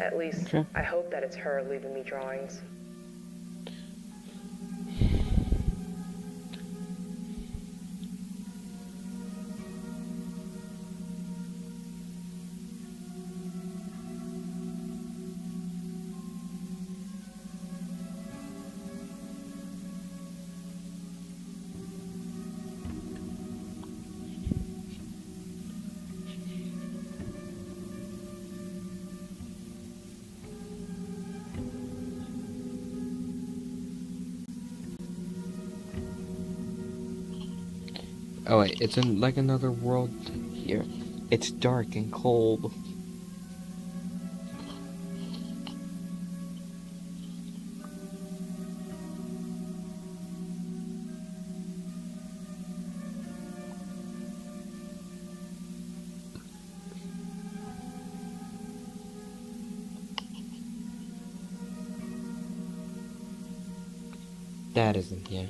At least, Okay. I hope that it's her leaving me drawings. Oh wait, it's in like another world here. It's dark and cold. That isn't here.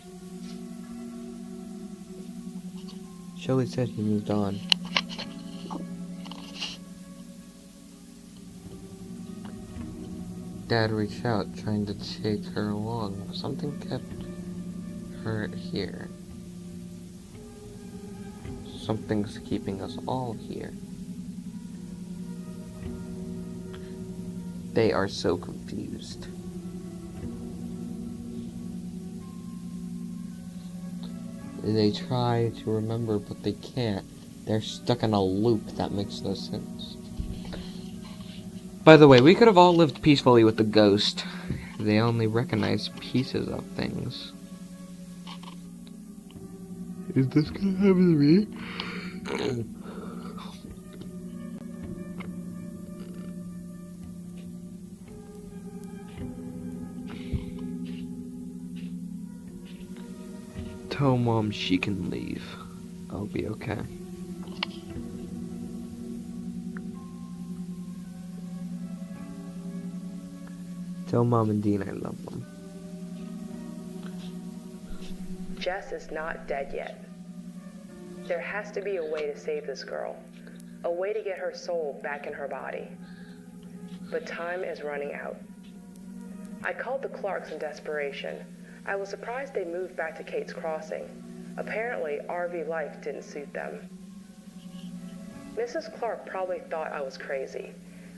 Shelly said he moved on. Dad reached out, trying to take her along, but something kept her here. Something's keeping us all here. They are so confused. They try to remember, but they can't. They're stuck in a loop that makes no sense. By the way, we could have all lived peacefully with the ghost. They only recognize pieces of things. Is this gonna happen to me? Tell Mom she can leave. I'll be okay. Tell Mom and Dean I love them. Jess is not dead yet. There has to be a way to save this girl. A way to get her soul back in her body. But time is running out. I called the Clarks in desperation. I was surprised they moved back to Kate's Crossing. Apparently, RV life didn't suit them. Mrs. Clark probably thought I was crazy.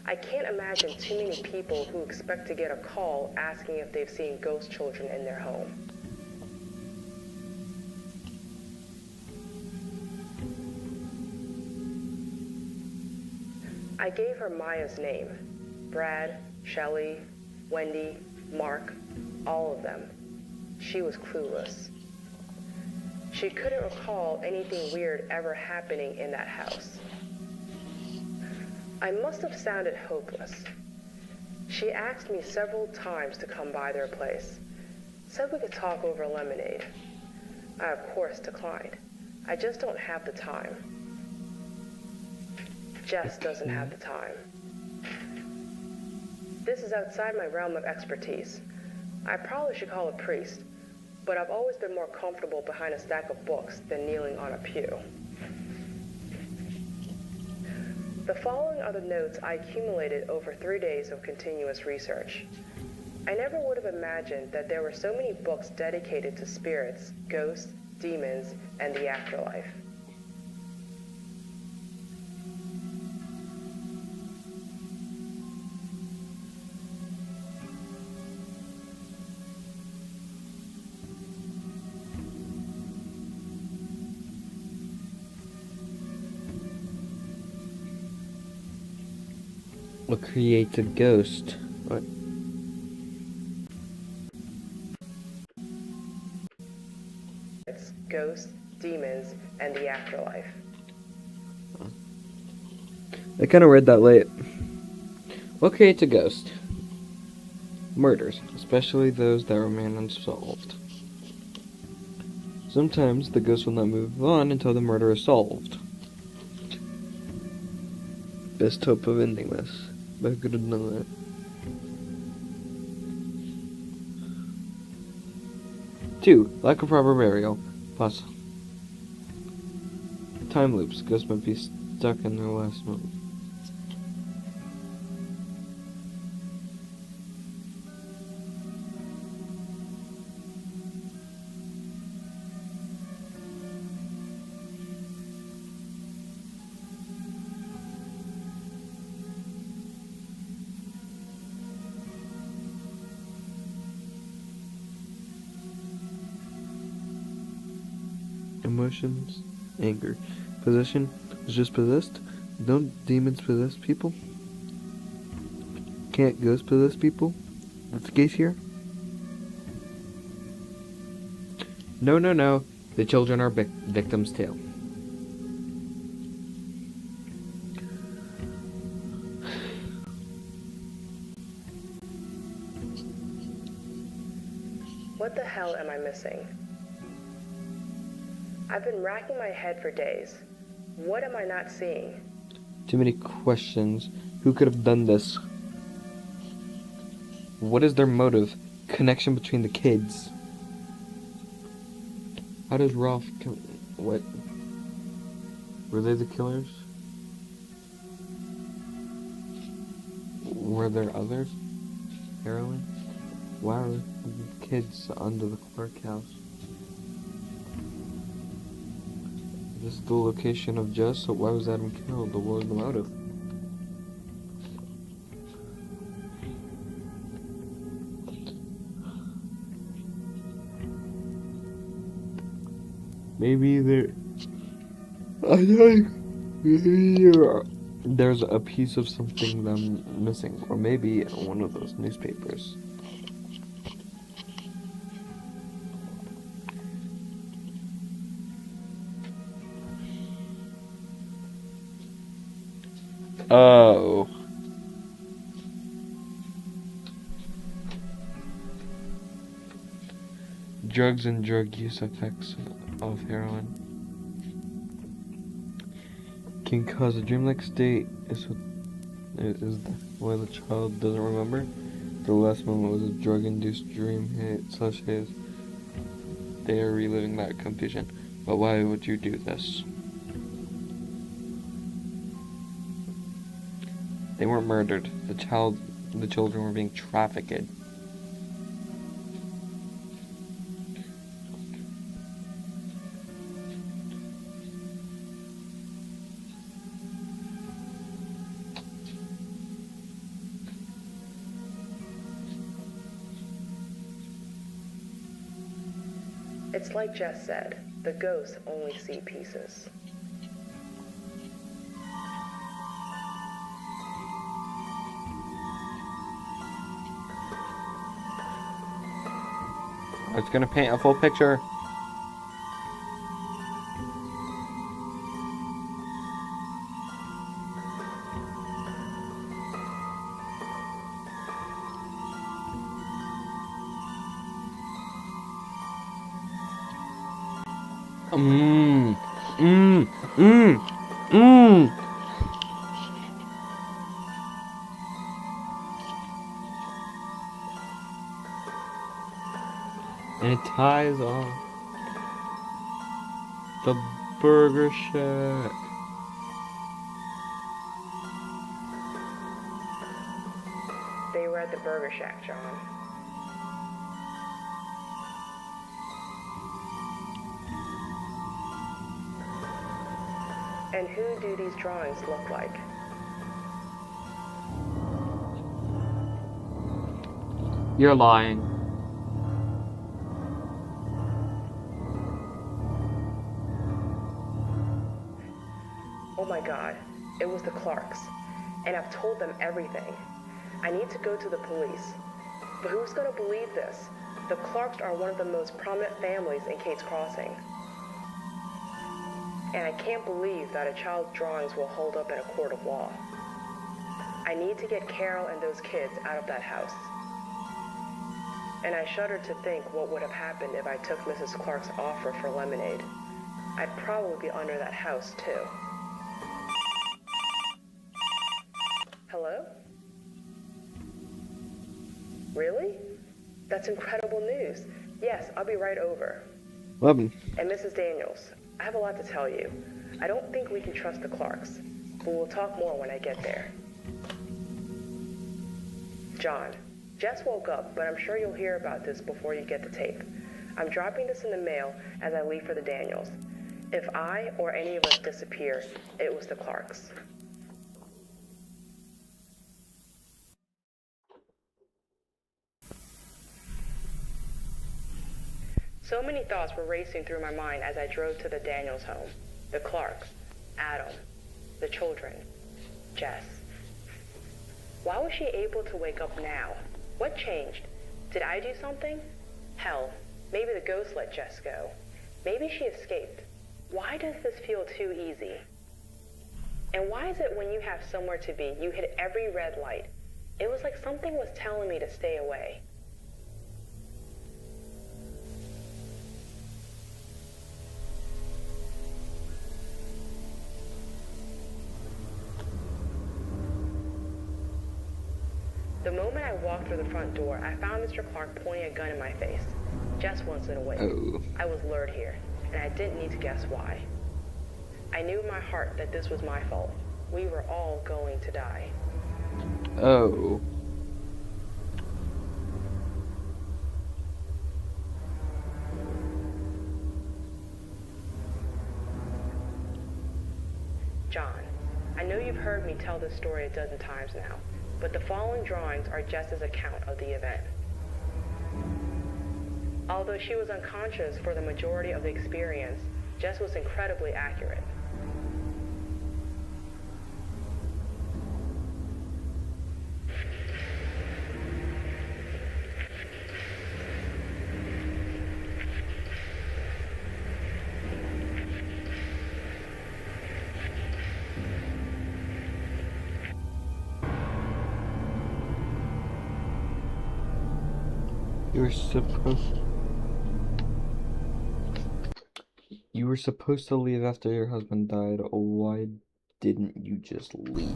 I can't imagine too many people who expect to get a call asking if they've seen ghost children in their home. I gave her Maya's name. Brad, Shelly, Wendy, Mark, all of them. She was clueless. She couldn't recall anything weird ever happening in that house. I must have sounded hopeless. She asked me several times to come by their place. Said we could talk over lemonade. I, of course, declined. I just don't have the time. Jess doesn't have the time. This is outside my realm of expertise. I probably should call a priest, but I've always been more comfortable behind a stack of books than kneeling on a pew. The following are the notes I accumulated over 3 days of continuous research. I never would have imagined that there were so many books dedicated to spirits, ghosts, demons, and the afterlife. What creates a ghost? What? Ghosts, demons, and the afterlife. I kind of read that late. What creates a ghost? Murders, especially those that remain unsolved. Sometimes the ghost will not move on until the murder is solved. Best hope of ending this. But I could have done that. Two, lack of proper burial. Plus, time loops. Ghosts might be stuck in their last month. Emotions, anger, possession was just possessed. Don't demons possess people? Can't ghosts possess people? That's the case here? No, no, no. The children are victims too. What the hell am I missing? I've been racking my head for days. What am I not seeing? Too many questions. Who could have done this? What is their motive? Connection between the kids. How does Ralph what? Were they the killers? Were there others? Heroin? Why are the kids under the Clark house? This is the location of Jess, so why was Adam killed? What was the motive? Maybe there's a piece of something I'm missing, or maybe one of those newspapers. Oh. Drugs and drug use effects of heroin can cause a dreamlike state. Is why the child doesn't remember. The last moment was a drug-induced dream hit, such as they are reliving that confusion. But why would you do this? They weren't murdered. The children were being trafficked. It's like Jess said, the ghosts only see pieces. I was gonna paint a full picture. Mmm. Mmm. Mmm. Mmm. And it ties off the Burger Shack. They were at the Burger Shack, John. And who do these drawings look like? You're lying. Oh my God, it was the Clarks. And I've told them everything. I need to go to the police. But who's gonna believe this? The Clarks are one of the most prominent families in Kate's Crossing. And I can't believe that a child's drawings will hold up in a court of law. I need to get Carol and those kids out of that house. And I shudder to think what would have happened if I took Mrs. Clark's offer for lemonade. I'd probably be under that house, too. Hello? Really? That's incredible news. Yes, I'll be right over. 11. And Mrs. Daniels, I have a lot to tell you. I don't think we can trust the Clarks, but we'll talk more when I get there. John, Jess woke up, but I'm sure you'll hear about this before you get the tape. I'm dropping this in the mail as I leave for the Daniels. If I or any of us disappear, it was the Clarks. So many thoughts were racing through my mind as I drove to the Daniels home. The Clarks, Adam, the children, Jess. Why was she able to wake up now? What changed? Did I do something? Hell, maybe the ghost let Jess go. Maybe she escaped. Why does this feel too easy? And why is it when you have somewhere to be, you hit every red light? It was like something was telling me to stay away. The moment I walked through the front door, I found Mr. Clark pointing a gun in my face. Jess wasn't awake. Oh. I was lured here, and I didn't need to guess why. I knew in my heart that this was my fault. We were all going to die. Oh. John, I know you've heard me tell this story a dozen times now, but the following drawings are Jess's account of the event. Although she was unconscious for the majority of the experience, Jess was incredibly accurate. You were supposed to leave after your husband died. Why didn't you just leave?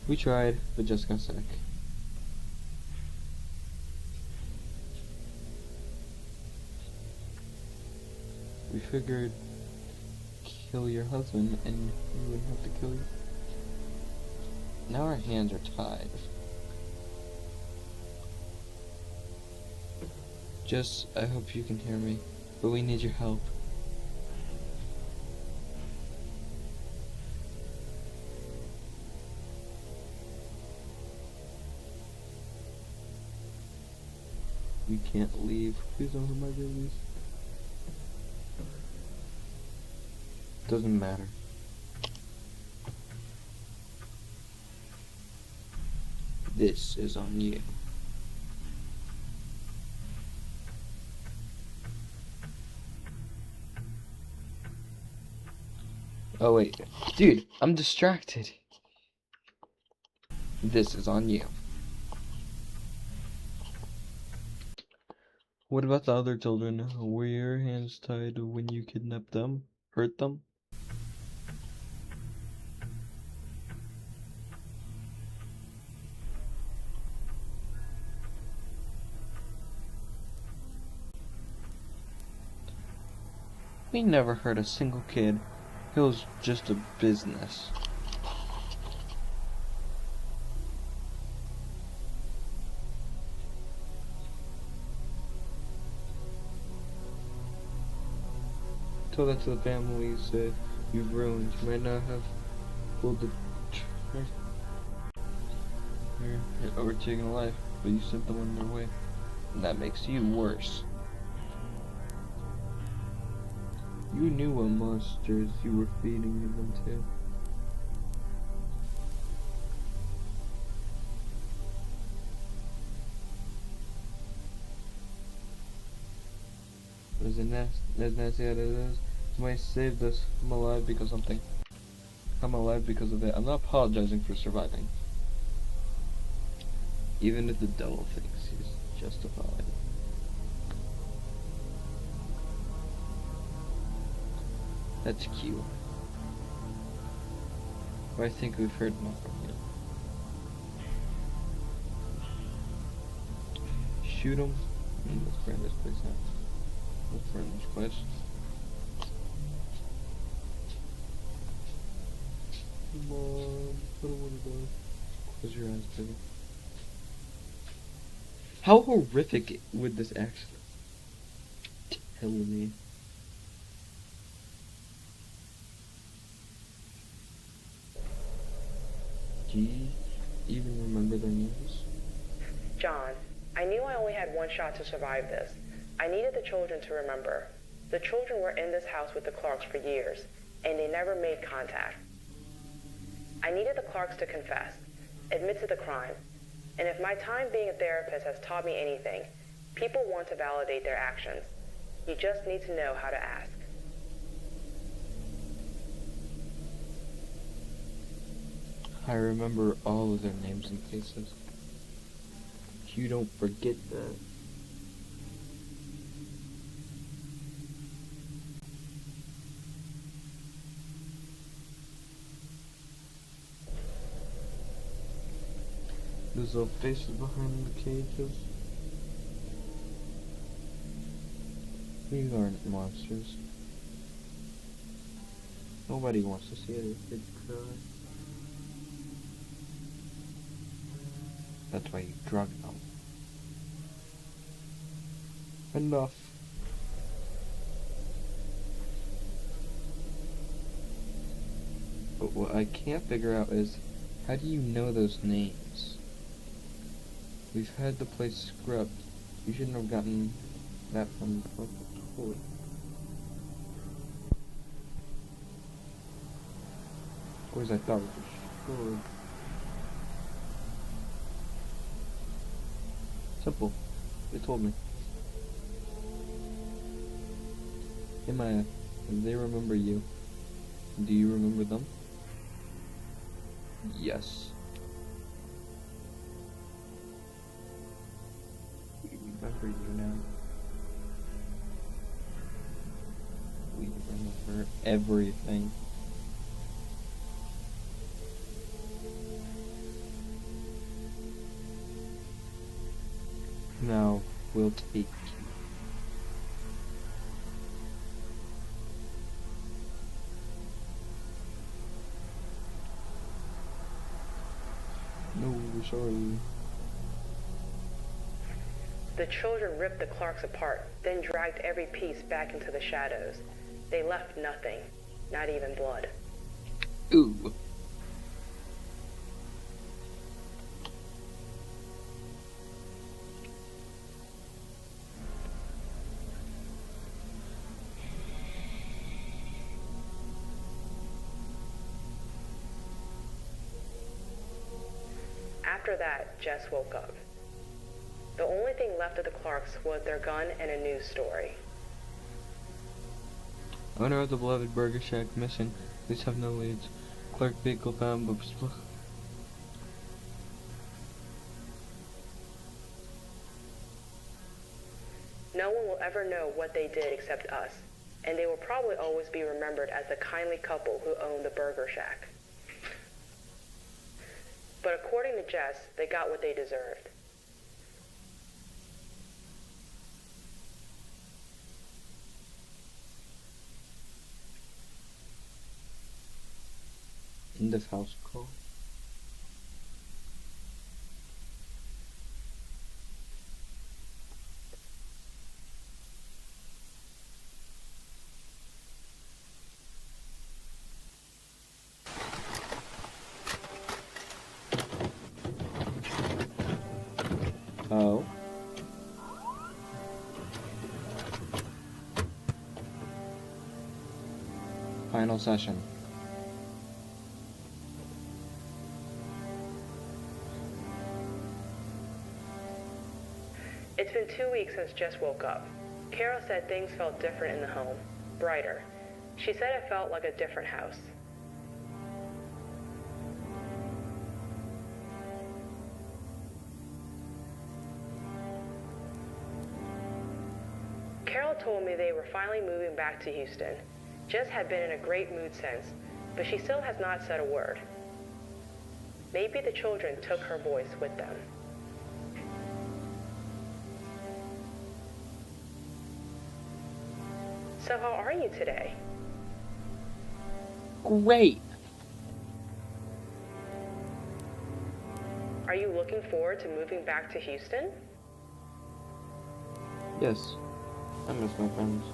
We tried, but just got sick. We figured kill your husband and you wouldn't have to kill you. Now our hands are tied. Just, I hope you can hear me, but we need your help. We can't leave. Please don't hurt my babies. Doesn't matter. This is on you. Oh wait, dude, I'm distracted. This is on you. What about the other children? Were your hands tied when you kidnapped them? Hurt them? We never hurt a single kid. It was just a business. Tell that to the families you've ruined. You might not have pulled the or taken a life, but you sent them on their way. And that makes you worse. You knew what monsters you were feeding them to. As nasty as it is, somebody saved us. I'm alive because of something. I'm alive because of it. I'm not apologizing for surviving. Even if the devil thinks he's justified. That's cute. But I think we've heard enough from you. Shoot him. Let's burn this place out. Let's burn this place. Come on. I don't want to die. Close your eyes, baby. How horrific would this actually tell me? Do you even remember their names? John, I knew I only had one shot to survive this. I needed the children to remember. The children were in this house with the Clarks for years, and they never made contact. I needed the Clarks to confess, admit to the crime, and if my time being a therapist has taught me anything, people want to validate their actions. You just need to know how to ask. I remember all of their names and faces. You don't forget that. There's no faces behind the cages. These aren't monsters. Nobody wants to see a kid cry. That's why you drug them. Enough. But what I can't figure out is, how do you know those names? We've had the place scrubbed. You shouldn't have gotten that from the toy. Toys I thought were destroyed. Simple. They told me. Hey Maya, they remember you. Do you remember them? Yes. We remember you now. We remember everything. Now, we'll take you. No, sorry. The children ripped the Clarks apart, then dragged every piece back into the shadows. They left nothing, not even blood. Ooh. After that, Jess woke up. The only thing left of the Clarks was their gun and a news story. Owner of the beloved Burger Shack missing. Police have no leads. Clark vehicle found, but No one will ever know what they did except us, and they will probably always be remembered as the kindly couple who owned the Burger Shack. But according to Jess, they got what they deserved. end of house call. Oh. Final session. It's been 2 weeks since Jess woke up. Carol said things felt different in the home, brighter. She said it felt like a different house. Carol told me they were finally moving back to Houston. Jess had been in a great mood since, but she still has not said a word. Maybe the children took her voice with them. So how are you today? Great. Are you looking forward to moving back to Houston? Yes. I miss my friends.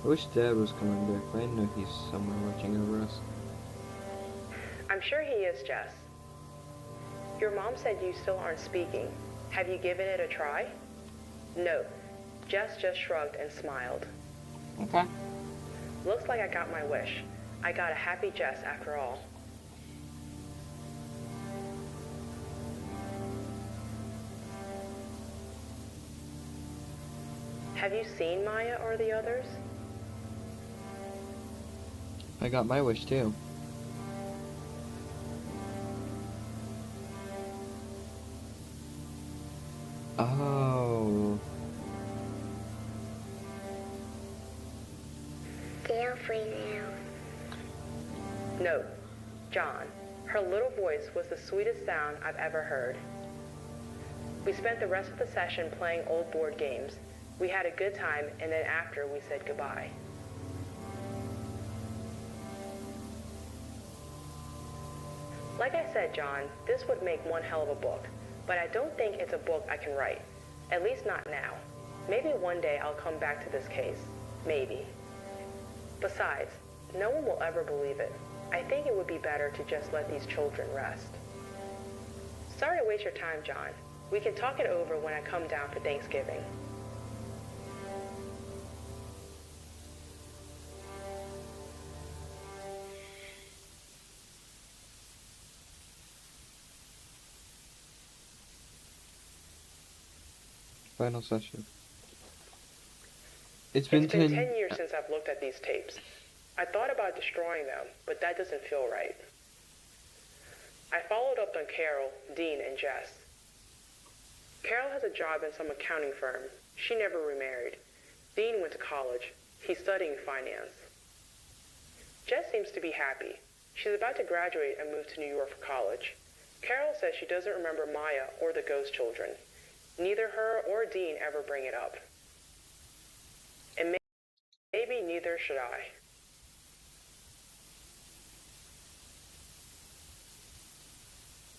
I wish Dad was coming back, but I know he's somewhere watching over us. I'm sure he is, Jess. Your mom said you still aren't speaking. Have you given it a try? No. Jess just shrugged and smiled. Okay. Looks like I got my wish. I got a happy Jess after all. Have you seen Maya or the others? I got my wish too. Oh. They're free now. No. John. Her little voice was the sweetest sound I've ever heard. We spent the rest of the session playing old board games. We had a good time, and then after, we said goodbye. Like I said, John, this would make one hell of a book, but I don't think it's a book I can write. At least not now. Maybe one day I'll come back to this case. Maybe. Besides, no one will ever believe it. I think it would be better to just let these children rest. Sorry to waste your time, John. We can talk it over when I come down for Thanksgiving. Final session. It's been 10 years since I've looked at these tapes. I thought about destroying them, but that doesn't feel right. I followed up on Carol, Dean, and Jess. Carol has a job in some accounting firm. She never remarried. Dean went to college. He's studying finance. Jess seems to be happy. She's about to graduate and move to New York for college. Carol says she doesn't remember Maya or the ghost children. Neither her or Dean ever bring it up. And maybe neither should I.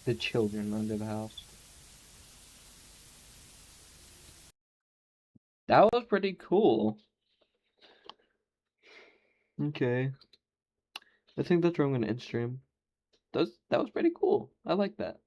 the children under the house. That was pretty cool. Okay. I think that's where I'm gonna end stream. That was pretty cool. I like that.